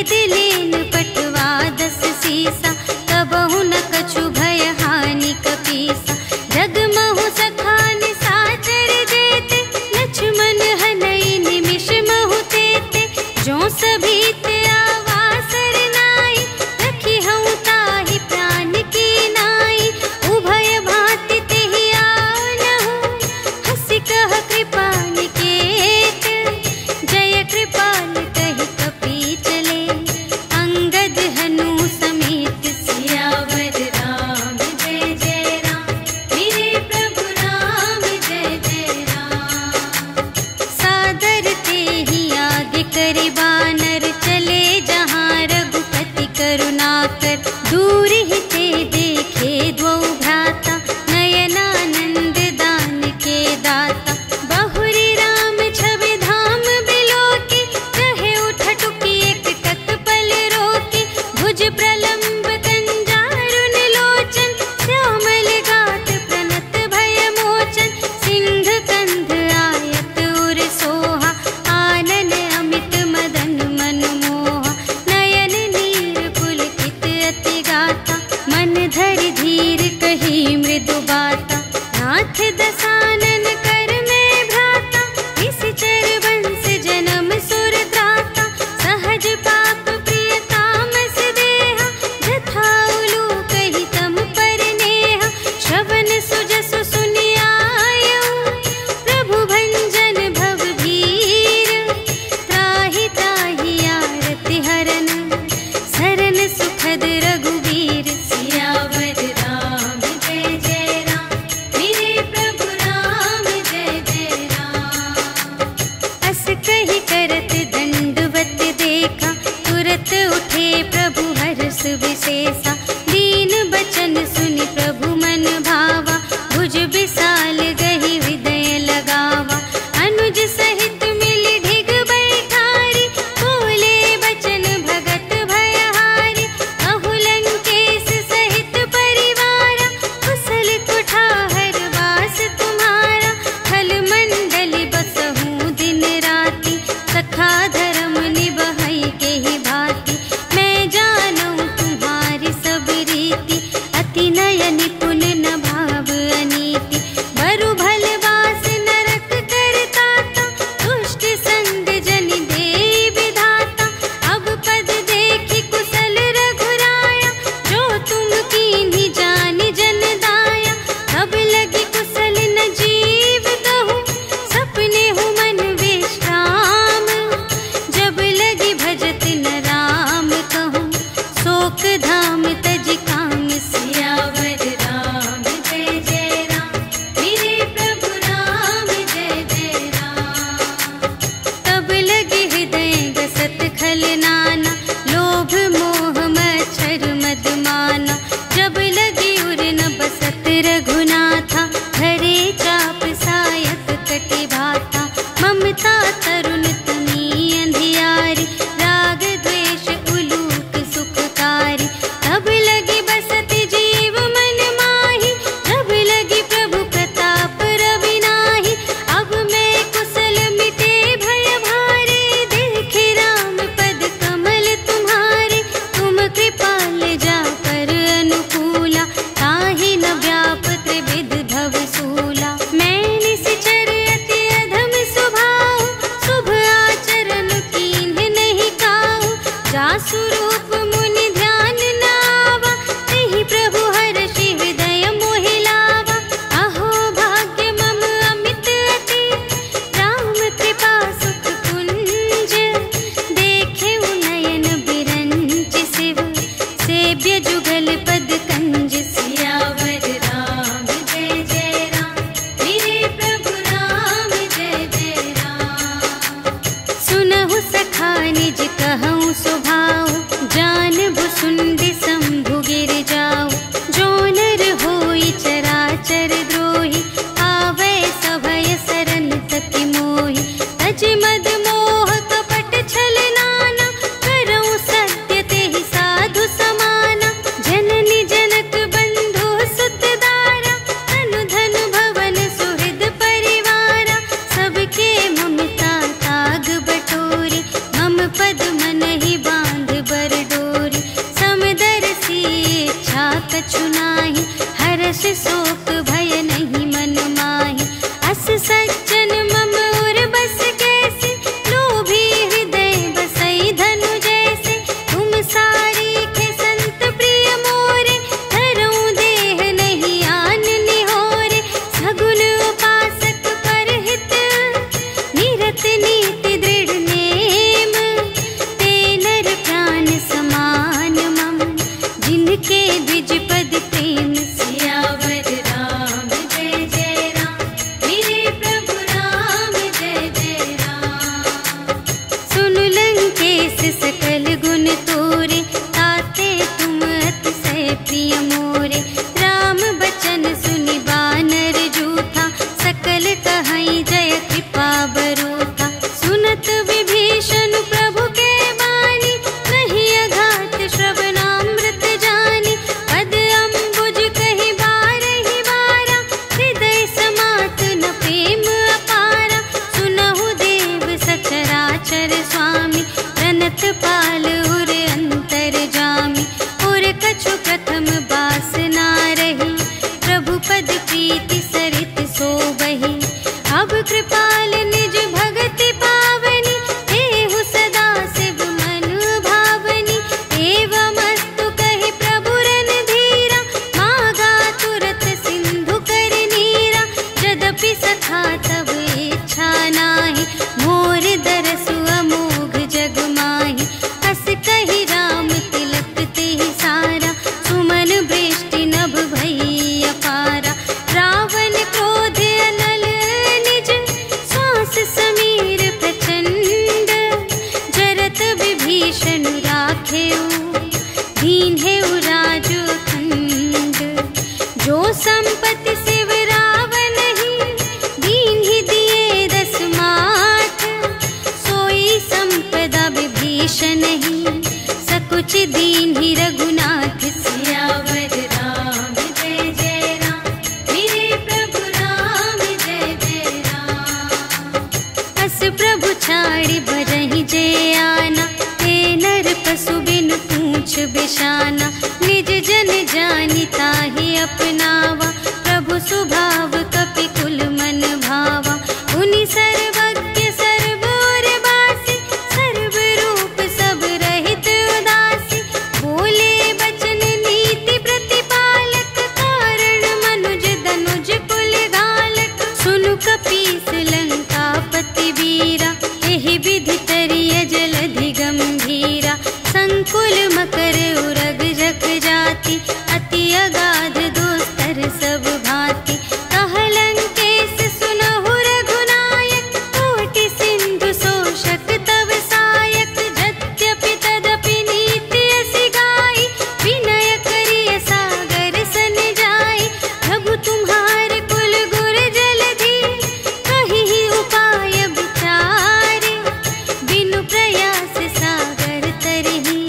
भेद लेन पटवा 10 सीसा, कबहु न कछु भय हानि कपीसा। जगमहु सखान साचर जेते, लक्ष्मण हनई निमिष महु तेते। जो सभीत आवासर नाई, रखी हूँ ताहि प्राण की नाई। उभय भांति तेहि आनहु, हंसि कह कृपाल केत। जय कृपाल कहि कपी चले, अंगद हनु समेत। सियावर राम जय जय राम, मेरे प्रभु राम जय जय राम। सादर तेहि आगे करे बानर, चले जहाँ रघुपति करुणाकर। दूर ही ते देखे द्वौ भ्राता, नयनानंद दान के दाता। बहुरी राम छवि धाम बिलोके, कहे उठ टुकी एक टक पल रोके। भुज प्रलंब कंजारुन लोचन, श्यामल गात प्रणत भय मोचन। सिंह कंध आयत उर सोहा, आनन अमित मदन मनमोहा। नयन नीर पुलकित अति गाता, मन धरि धीर कही मृदु बाता। नाथ दसानन कर में भ्राता, निश्चर वंश जन्म सुर त्राता। सहज पाप प्रिय तामस देहा, जथा उलूक ही तम पर नेहा। श्रवण सुजसु सुनियायऊ, प्रभु भंजन भव भीर। त्राहि ताहि आरति हरन, सरन सुखद रघुवीर। सियावर राम जय जय राम, मेरे प्रभु राम जय जय राम। अस कहि करत दंडवत देखा, तुरत उठे प्रभु हर्ष विशेषा। दीन बचन सुनि प्रभु मन भावा, भुज विशाल गहि हृदय लगावा। अनुज सहित मिलि ढिग बैठारी, बोले बचन भगत भयहारी। कहु लंकेश सहित परिवारा, कुशल कुठार वास तुम्हारा। खल मंडली बसहु दिन राति, सखा धर्म निबहै केहि भांति। मैं जानूं तुम्हारी सब रीति, अति नय निपुण न भाव अनीति। बरु भल वास नरक करताता, दुष्ट संग जन देई विधाता। अब पद देखि कुशल रघुराया, जो तुम कीन्ही जानि जन दाया। तब लगी कुशल न जीव कहूँ, सपने हूँ मन विश्राम। जब लगी भजत न राम कहूँ, शोक धाम तज काम। सियावर राम जय जय राम, मेरे प्रभु राम जय जय राम। तब लगे हृदय गसत खल नाना, लोभ मोह मच्छर मद माना। जब लगी उर न बसत रघुनाथा, धरे चाप सायक कटि भाता। ममता तरुण तनी अंधियारी, राग द्वेष उलूक सुखकारी। तब लगी बसत जीव मन माही, जब लगी प्रभु प्रताप रवि नाही। अब मैं कुशल मिटे भय भारे, देखे राम पद कमल तुम्हारे। तुम कृपाल जा कर अनुकूला, ताहि न व्याप त्रिविध भव सूला। मैं निश्चर अति अधम स्वभाव, शुभ आचरण कीन्ह नहीं काहू। जासु रूप मुनि ध्यान न आवा, तेहि प्रभु हर्षि हृदय मोहि लावा। अहो भाग्य मम अमित अति, राम कृपा सुख कुंज। देखे नयन बिरंच शिव, सेव्य जुगल पद कंज। सियावर राम जय जय राम, मेरे प्रभु राम जय जय राम। सुनहु सखा निज कहूँ स्वभाव, जान दीन है राजू खंड। जो संपत्ति शिव रावण ही दीन ही दिए 10 माथ। सोई संपदा विभीषण ही सकुच दीन ही रघुनाथ। सियावर राम जय जय राम, मेरे प्रभु राम जय जय राम। अस प्रभु छाड़ी भरहि जय आना, ते नर पशु बिनु पूछ बिशाना। निज जन जानि ताहि अपनावा, प्रभु स्वभाव कपि कुल मन भावा। उनि सर्वज्ञ सर्व और वासी, सर्व रूप सब रहित उदासी। बोले बचन नीति प्रतिपालक, कारण मनुज धनुज कुल घालक। सुनु कपीस लंकापति वीरा, एहि विधि तरिय जलधि गंभीरा। संकुल मकर उरग जख जाति, अति अगाध दोस्तर सब भांति। कहलंकेश सुनहु रघुनायक, कोटि सिंधु शोषक तव सायक। यद्यपि तदपि नीति असि गाई, विनय करिय सागर सन जाई। प्रभु तुम्हार कुल गुर जलधि, कहिहि उपाय विचारे। बिनु प्रयास सागर तरहि,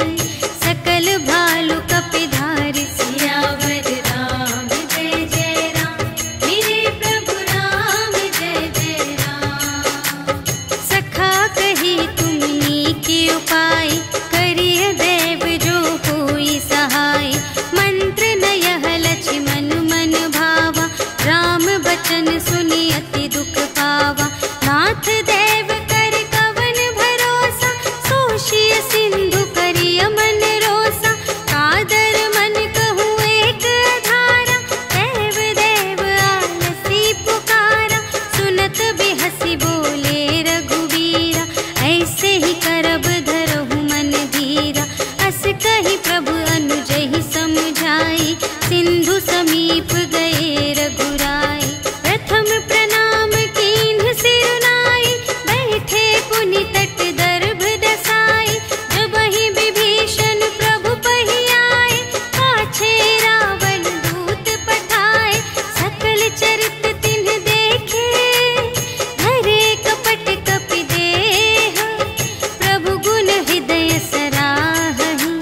सकल भालु कपिधारि। सियावर राम जय जय राम, मेरे प्रभु राम जय जय राम। सखा कही तुमनी के उपाय, करिय देव जो कोई सहाय। मंत्र न यह लक्ष्मण मन भावा, राम बचन सुनि अति दुख पावा। नाथ देव कर कवन भरोसा, सोषिय सिंधु करिय मन रोसा। कादर मन कहूँ एक धारा, देव देव आलसी पुकारा। सुनत बिहसी बोले रघुवीरा, ऐसे ही करब धरहु मन धीरा। अस कही प्रभु अनुजहि समझाई, सिंधु समीप गए रघुराई। प्रथम प्रणाम कीन्ह सिरुनाई, बैठे पुनि तट दर्भ दसाई। जबहि विभीषण प्रभु पहि आए, पाछे रावण दूत पठाए। सकल चरित तिन्ह देखे, धरे कपट कपि देह। प्रभु गुण हृदय सराहहि,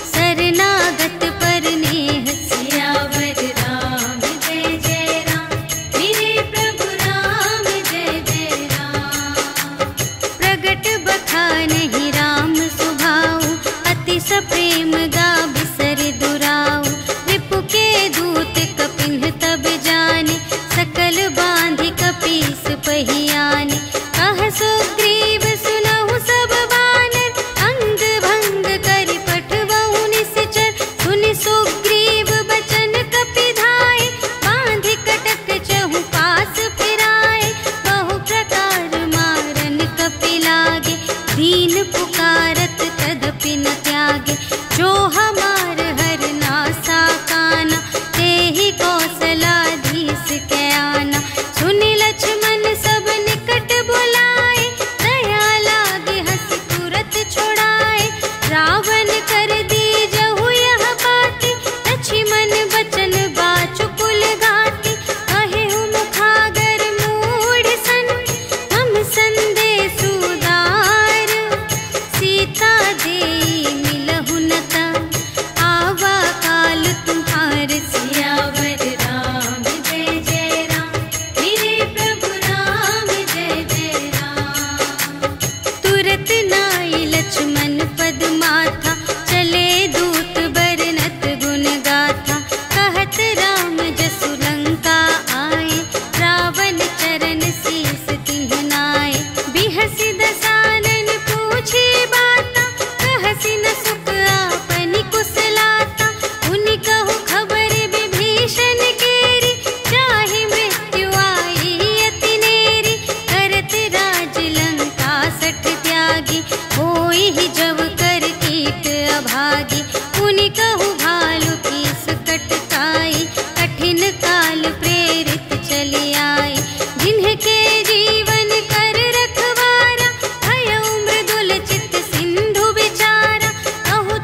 शरणागत पर नेह। सियावर राम जय जय राम, मेरे प्रभु राम जय जय राम। प्रगट बखानहि राम सुभाऊ, अति सप्रेम गा बिसर दुराऊ। रिपु के दूत कपिन्ह तब जाने, सकल बांधि कपीस पहि आने। कह सुग्रीव सुनहु सब बानर, अंग भंग करि पठवहु निश्चर। सुनि सुग्रीव बचन कपि धाय, बांधि कटक चहु पास फिराए। बहु प्रकार मारन कपि लागे, दीन पुकारत तदपि न त्यागे। जो हमार हर नासा काना, तेहि कौशलाधीश के आना। सुनि लक्ष्मण सब निकट बुलाए, दया लागे हँसि तुरत छुड़ाए। रावण कर दीजहु यह बाती, लक्ष्मण बचन बाचु कुल घाती। कहेहु मुखागर मूढ़ सन, हम संदेश उदार। सीता देई मिलहु न ता, आवा काल तुम्हार। सियावर राम जय जय राम, मेरे प्रभु राम जय जय राम। तुरत नाई लक्ष्मण पद माथा, चले दूत बरनत गुण गाथा। कहत राम जसु लंका आए, रावण चरण शीस तिन्ह नाए। बिहसि दसानन पूछे बाता, कहसि न सुख आपनि कुशलाता। उनि कहु खबर विभीषण केरी, चाहि मृत्यु आई अति नेरी। करत राज लंका सठ त्यागी, होई ही जब कर कीट अभागी। उनि कहु भालु की सकट काई, कठिन काल प्रेरित चली आई। जिन्हके जीवन कर रखवारा, भयउ मृदुल चित सिंधु विचारा। कहु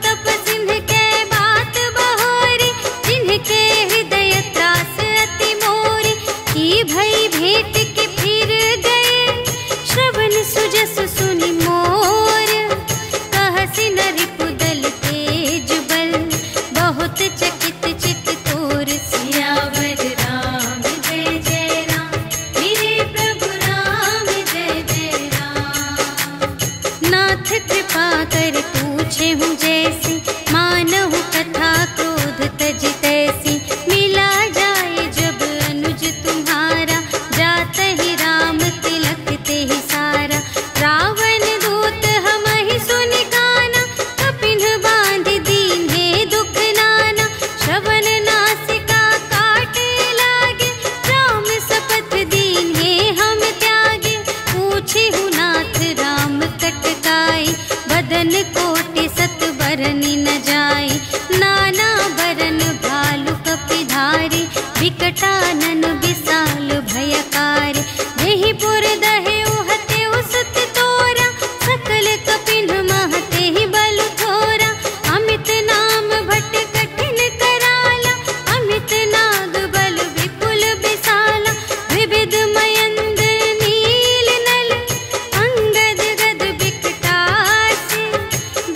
कहनी न जाई। नाना बरन भालु कपिधारी, विकटानन विशाल भयकारी। देहि पुर दहे उहते उसत तोरा, सकल कपिन महते ही बल थोरा। अमित नाम भट कठिन कराला, अमित नाग बल विपुल विशाला। विविध मयंद्र नील नल, अंगद गद विकटासी।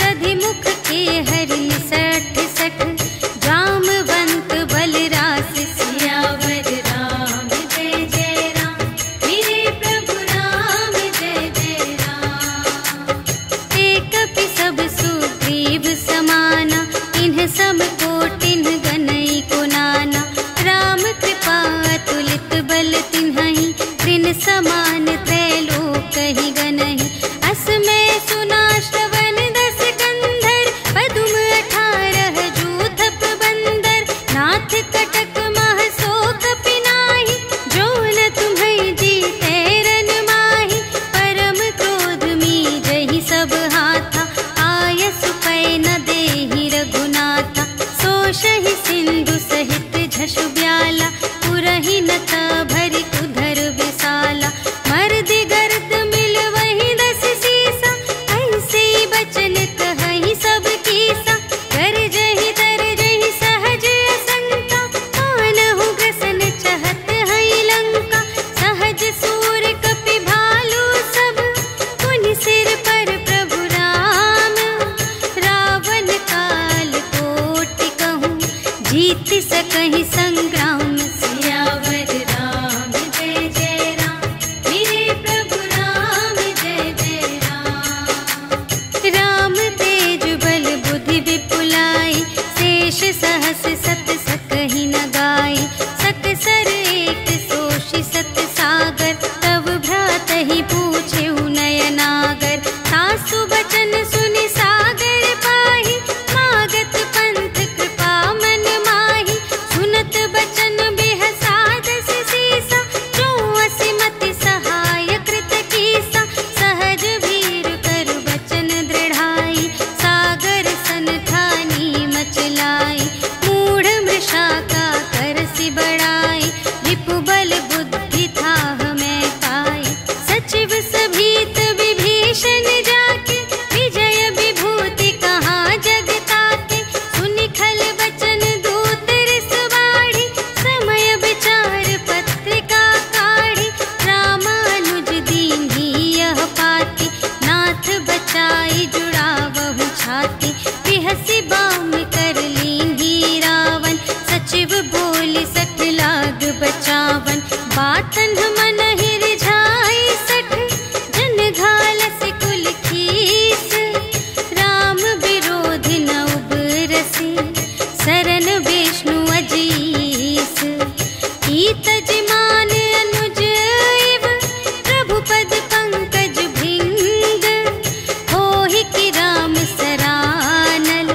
दधि मुख के हरि सठ सठ, जामवंत बलरास। सियावर राम जय जय राम, मेरे प्रभु राम जय जय राम। एक कपि सब सुग्रीव समाना, इन्ह सम कोटिन गनई को नाना। राम कृपा अतुलित बल तिन्हहि, त्रिन समान त्रैलोकहि गनहि। अस में सुना श्रवण दस कंधर, पदुम 18 जूथप बंदर। नाथ कटक मह शोक पिनाहि, जो न तुम्है जीते रन माहि। परम क्रोध मीजहि सब हाथा, आयसु पै न देहि रघुनाथा। सोषहि सिंधु सहित झषु ब्याला, पुरहि नत भरि उधर विशाला। मर्दि गर्द मिल वही 10 सीसा, ऐसे बचन कहहि सब कीसा। गरजहि तरजहि सहज असंका, कानहु ग्रसन चहत हई लंका। सहज सूर कपि भालु सब, पुनि सिर पर प्रभु राम। रावण काल कोटि कहूँ, जीत सकहि संग्राम। सियावर राम जय जय राम, मेरे प्रभु राम जय जय राम। राम तेज बल बुद्धि विपुलाई, शेष सहस सत सकहि न गाई। सकसर एक सोषि सत सागर, तब भ्रातहि पूछेउ नयनागर। सासु बचन सुनि सागर पाहि, मागत पंथ कृपा मन माहि। सुनत बचन बिहसा 10 सीसा, जो असिमति सहाय कृत कीसा। सहज भीर कर बचन दृढ़ाई, सागर सन ठानी मचलाई। मूढ़ मृषा का करसि बड़ाई, रिपु बल बुद्धि थाह में पाई। सचिव सभीत विभीषण जाके, विजय विभूति कहाँ जग ताके। सुनि खल बचन दूत रिस बाढ़ी, समय विचार पत्रिका काढ़ी। रामानुज दीन्ही यह पाती, नाथ बचाई जुड़ावहु छाती। बिहसि बाम कर लीन्ही रावण, सचिव बोलि 60 लाग बचावन। बातन मन रिझाई 60, जन घालसि कुल खीस। राम विरोधि न उबरसि, सरन विष्णु अजीस। ईतज मान अनुज इव, प्रभु पद पंकज भृंग। होहि कि राम सरानल,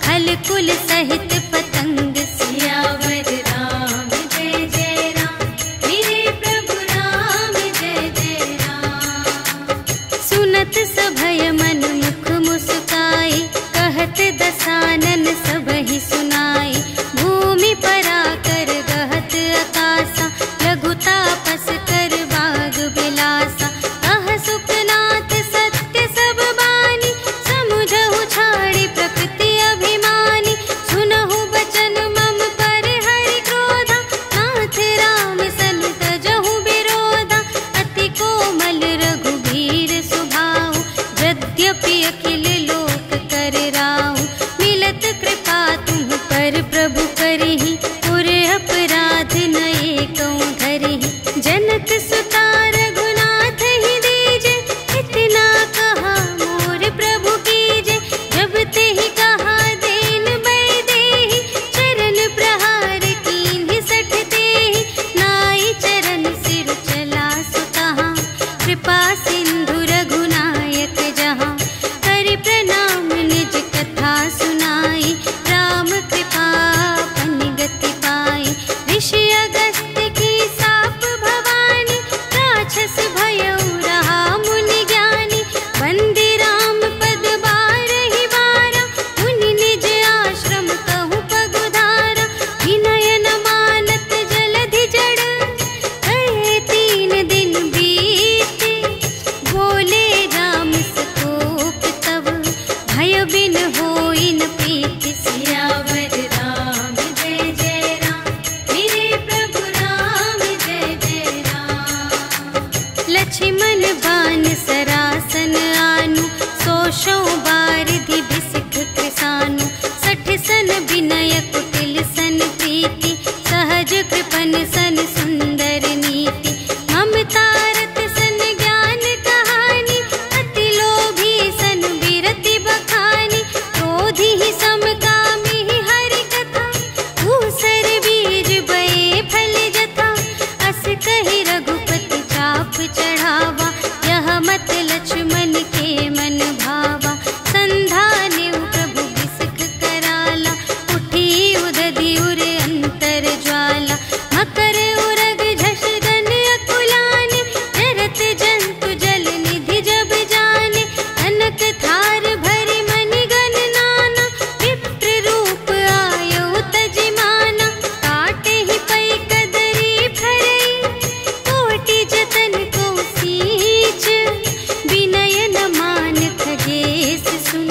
खल कुल सहित पतंग। सियावर राम जय जय राम, मेरे प्रभु राम जय जय राम। सुनत सभय मन मुख मुस्काई, कहत दसानन सबहि सुनाई। भूमि पराकर गहत आकासा, लघु तापस कर बाग बिलासा। कह सुखनाथ सत्य सब बानी, समुझहु छाड़ी प्रकृति अभिमानी। सुनहु शठ सन विनय कुटिल सन प्रीति, सहज कृपन सन सुंदर नीति, ममता रत सन ज्ञान कहानी, अति लोभी सन विरति बखानी, क्रोधी ही समकामी ही हरि कथा, ऊसर बीज बये फल जथा, अस कहि रघुपति चाप चढ़ावा, यह मत लक्ष्मण के मन भावा, संधाने प्रभु बिसख कराला, उठी उदधि उर अंतर ज्वाला, मकर उरग झष गन अकुलाने, जरत जंतु जल निधि जब जाने, कनक थार भरि मनि गण नाना, विप्र रूप आयो तजिमाना, काटे ही पै कदरी फरई, कोटि जतन को सींच, विनय न मान खगेश सुन,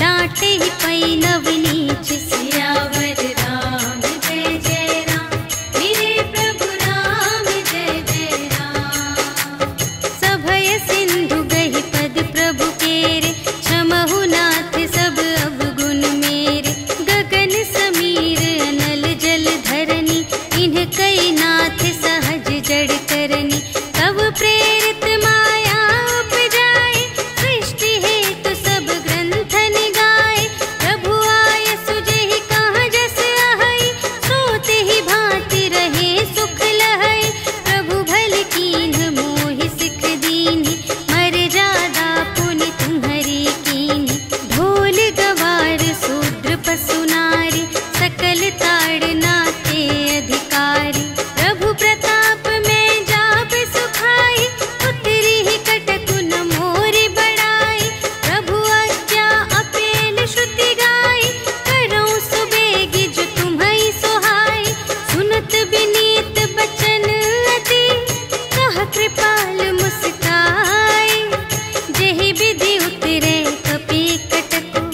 डांटे ही पै नव नीच, सियावर राम जय जय राम, मेरे प्रभु राम जय जय राम। सभय सिंधु गहि पद प्रभु केरे, क्षमहु नाथ सब अवगुण मेरे, गगन समीर अनल जल धरनी, इन्ह कई नाथ सहज जड़ करनी, तब प्रेरित माया उपजाए, सृष्टि हेतु सब ग्रंथ निगाए, प्रभु आय सुजेहि कहाँ जस अहै, सोते ही भांति रहे सुख लहै, प्रभु भल कीन्ह मोहि सिख दीन्हि, मर जादा पुनि तुम्हरी कीन्हि, ढोल गवार शूद्र पशु नारी, सकल ताड़ नाते अधिकारी, प्रभु प्रताप में जाप सुखाई, उतरी ही कटकु न मोरि बड़ाई, प्रभु आज्ञा अपेल श्रुति गाई, करऊँ सुबेगी जो तुम्है सोहाई, सुनत विनीत बचन अति, कह कृपाल मुस्काई, जेहि विधि उतरे कपि कटकु,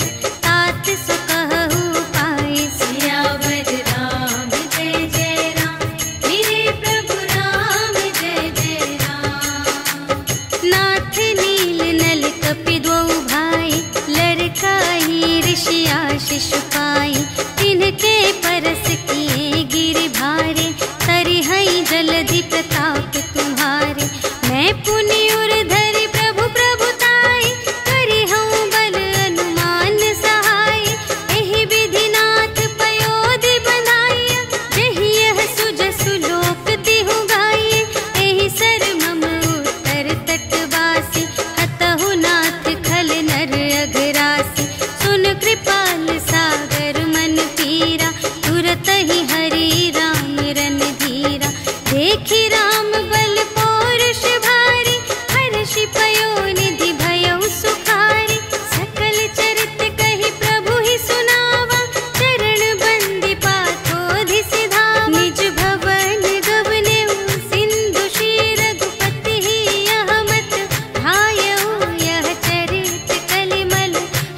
तात सो कहु पाई, सियावर राम जय जय राम, मेरे प्रभु राम जय जय राम। नाथ नील नल कपि द्वौ भाई, लरकाई ऋषि आशीष पाई, तिनके परस किए गिरि भारे, तरिहै जलधि प्रताप तुम्हारे, मैं पुनि उर धरि प्रभु प्रभुताई, करिहउँ बल अनुमान सहाय, एहि विधि नाथ पयोधि बनाय, जेहि यह सुजसु लोक तिहु गाये, एहि सर मम उत्तर तटवासी, हतहु नाथ खल नर अघरासी, सुन कृपाल सागर मन पीरा, तुरत ही हरि राम रन धीरा, देखि राम बल पौरुष भारी, हर्षि पयो निधि भयउ सुखारी, सकल चरित कहि प्रभु ही सुनावा, चरण बंदी पाथोधि सिधावा, निज भवन गवनेउ सिंधु श्री रघुपति ही यह मत भायउ, यह चरित कलिमल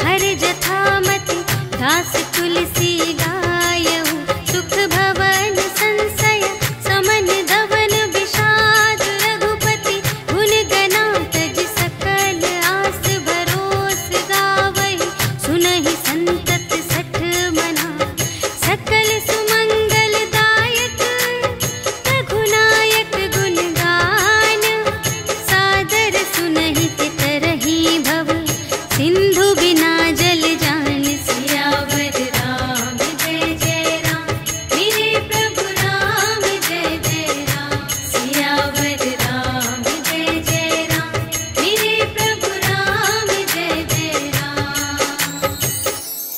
हर जथामति, दास तुलसी गायउ, सुख भवन संशय समन धवन विषाद, रघुपति गुण गना तज सकल आस भरोस गावहि, सुनहि संतत सठ मना, सकल सुमंगल दायक, रघुनायक गुण गान, सादर सुनहि तितरहि भव, सिंधु बिना जल जान, सियावर राम जय जय राम, मेरे प्रभु राम जय जय राम, सियावर राम जय जय राम, मेरे प्रभु राम जय जय राम।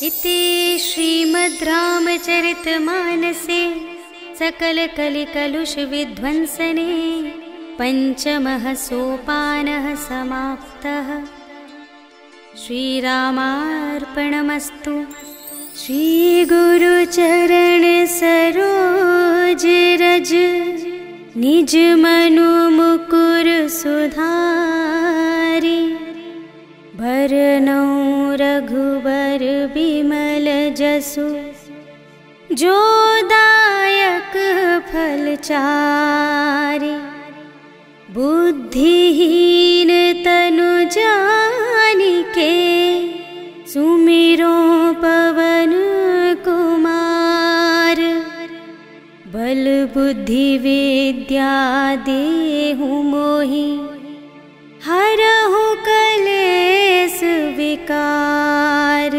इति श्रीमद् रामचरितमानसे सकल कलि कलुष विध्वंसने, पंचमः सोपानः समाप्तः। श्रीरामार्पणमस्तु। श्री गुरु चरण सरोज रज, निज मनु मुकुर सुधारी, भरनउँ रघुबर बिमल जसु, जो दायक फल चारि। बुद्धिहीन तनु जानिके, सुमिरो पवन बुद्धि विद्या देहु मोहि, हरहु कलेस विकार।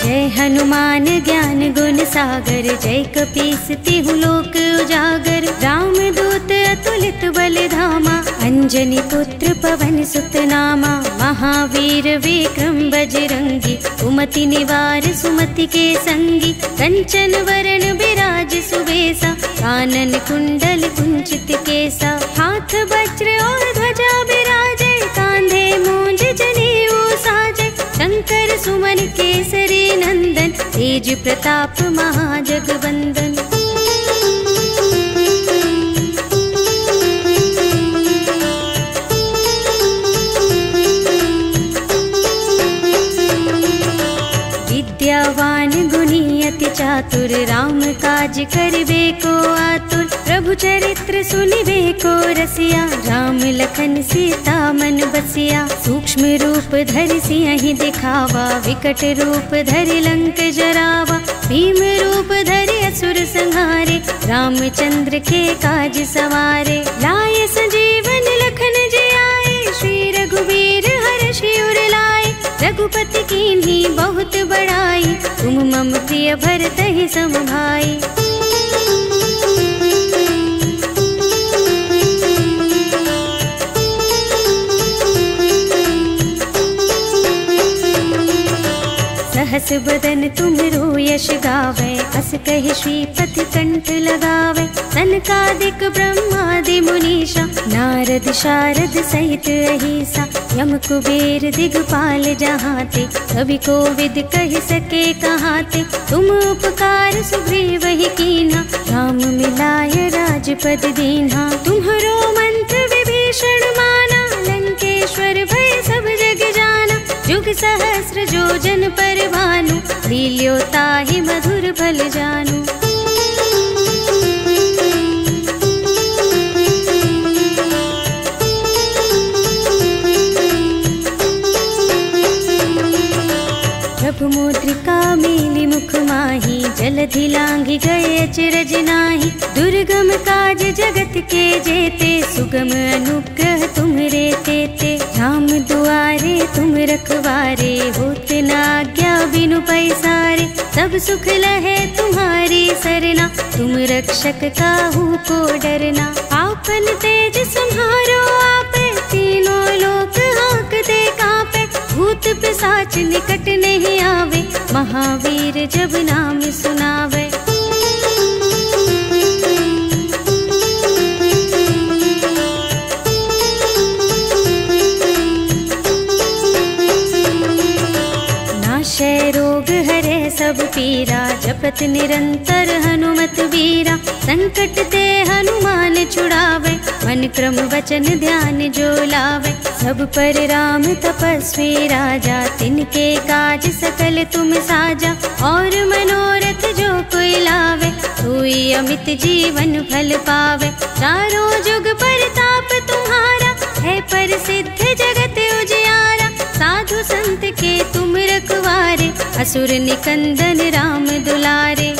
जय हनुमान ज्ञान गुण सागर, जय कपीस तिहु लोक उजागर। राम दूत अतुलित बल धामा, अंजनी पुत्र पवन सुत नामा। महावीर विक्रम बजरंगी, कुमति निवार सुमति के संगी। कंचन वरण बिराज सुबेसा, कानन कुंडल कुंचित केसा। हाथ वज्र और ध्वजा बिराजे, कांधे मूंज जनेऊ साजे। शंकर सुमन केसरी नंदन, तेज प्रताप महाजगवंदन। विद्यावान गुणी अति चातुर, राम काज करिबे को आतुर। प्रभु चरित्र सुनिबे को रसिया, राम लखन सीता मन बसिया। सूक्ष्म रूप धरि सियहि दिखावा, विकट रूप धरि लंक जरावा। भीम रूप धरि असुर संहारे, रामचंद्र के काज सवारे। लाए संजीवन लखन जियाए, श्री रघुवीर हर्षि उर लाए। रघुपति कीन्ही बहुत बड़ाई, तुम मम प्रिय भरतहि सम भाई। सहस बदन तुमरो यश गावे, अस कहि श्रीपति कंठ लगावे। सनकादिक ब्रह्मादि मुनीषा, नारद शारद सहित अहिसा। यम कुबेर दिगपाल जहाते, कवि कोविद कहि सके कहाते। तुम उपकार सुग्रीव ही कीन्हा, राम मिलाय राजपद दीन्हा। तुम्हरो मंत्र विभीषण माना, लंकेश्वर भय सब जग जाना। जुग सहस्र जो जन पर भानु, लील्यो ताहि मधुर फल जानू। प्रभु मुद्रिका मेलि मुख माहि, जलधि लांघि गए अचरज नाहि। दुर्गम काज जगत के जेते, सुगम अनुग्रह तुम्हरे तेते। राम दुआरे तुम रखवारे, होत न आज्ञा बिनु पैसारे। सब सुख लहे तुम्हारी सरना, तुम रक्षक काहू को डरना। आपन तेज सम्हारो आपे, तीनों लोक हांकते कांपे। भूत पिशाच निकट नहीं आवे, महावीर जब नाम सुनावे। नाशय रोग हरे सब पीरा, जपत निरंतर हनुमत वीरा। संकट ते हनुमान छुड़ावे, मन क्रम वचन ध्यान जो लावे। सब पर राम तपस्वी राजा, तिनके काज सकल तुम साजा। और मनोरथ जो कोई लावे, सोई अमित जीवन फल पावे। चारों जुग परताप तुम्हारा, है प्रसिद्ध जगत उजियारा। साधु संत के तुम रखवारे, असुर निकंदन राम दुलारे।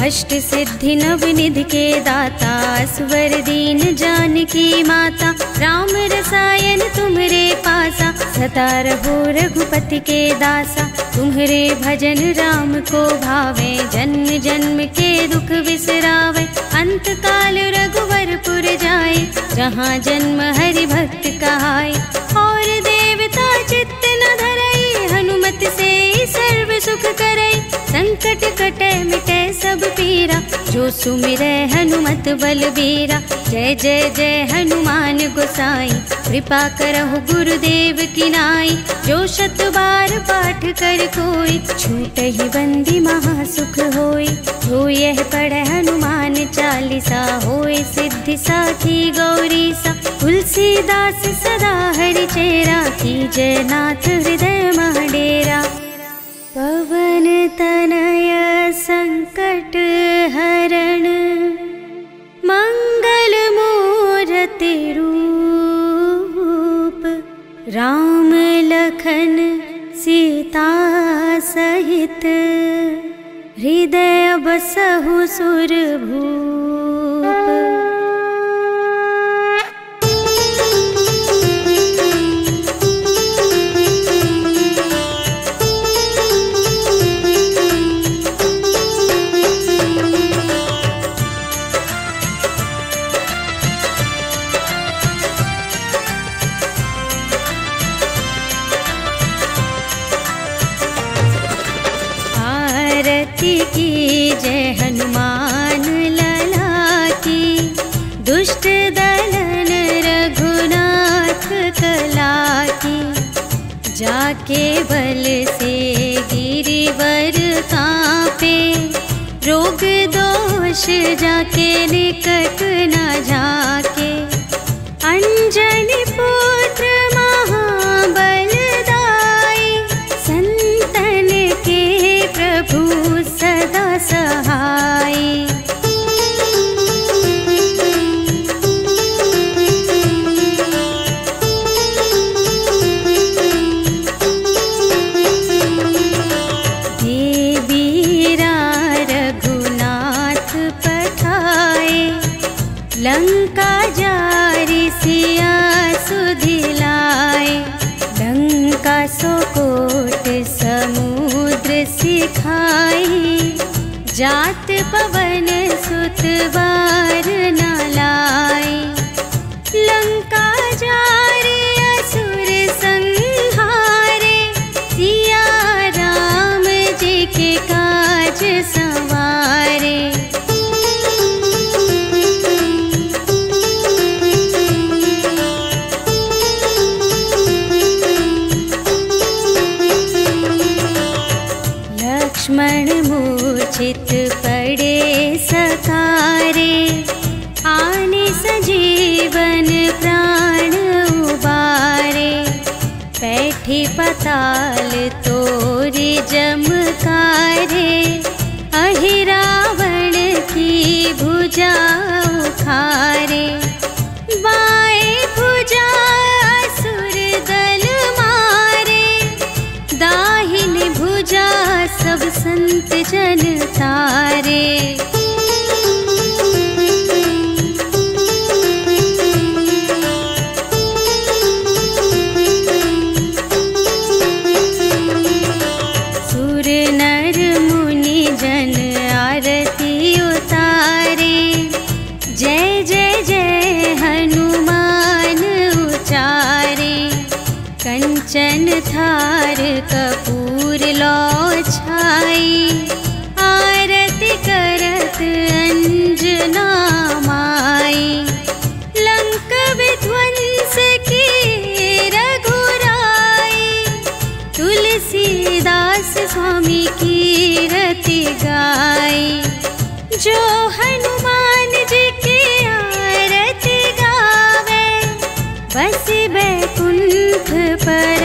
अष्ट सिद्धि नव निधि के दाता, स्वर दीन जानकी माता। राम रसायन तुम्हरे पासा, सदा रहो रघुपति के दासा। तुम्हरे भजन राम को भावे, जन्म जन्म के दुख बिसरावे। अंत काल रघुवरपुर जाए, जहाँ जन्म हरि भक्त कहाए। और देवता चित्त न धरई, हनुमत से सर्व सुख करई। संकट कटे मिटे सब पीरा, जो जो सुमिरै हनुमत बलबीरा। जय जय जय हनुमान गोसाई, कृपा करहु गुरुदेव की नाई। जो 100 बार पाठ कर कोई, छूटहि बंदी महासुख होई। जो यह पढ़े हनुमान चालीसा, होय सिद्धि साखी गौरीसा। तुलसीदास सदा हरि चेरा, कीजय नाथ हृदय मह डेरा। पवन तनय संकट हरण, मंगल मूरति रूप। राम लखन सीता सहित, हृदय बसहु सुरभूप। की जय हनुमान लला की, दुष्ट दलन रघुनाथ कला की। जाके बल से गिरिवर कांपे, रोग दोष जाके निकट न झाके। अंजनी पुत्र महाबलदाई, संतन के प्रभु सदा सहाय। देवीरा रघुनाथ पठाए, लंका जारि सिया सुधिलाए। लंका सोकोट समुद्र सिखाई, जात पवन सुत बार न लाई। लंका जारि असुर संहारे, सिया राम जी के काज संवारे। लक्ष्मण मूर्छित पड़े सकारे, आने सजीवन प्राण उबारे। बैठी पताल तोरी जमकारे, अहि रावण की भुजा उखारे। बाएं भुजा असुर दल मारे, दाहिनी भुजा सब संत जन तारे। सुर नर मुनि जन आरती उतारे, जय जय जय हनुमान उचारे। कंचन थार कपूर लो छाई, आरती करत अंजना माई। लंक विध्वंस की रघुराई, तुलसीदास स्वामी की रति गाई। जो हनुमान जी की आरती गावे, बस बैकुंठ पर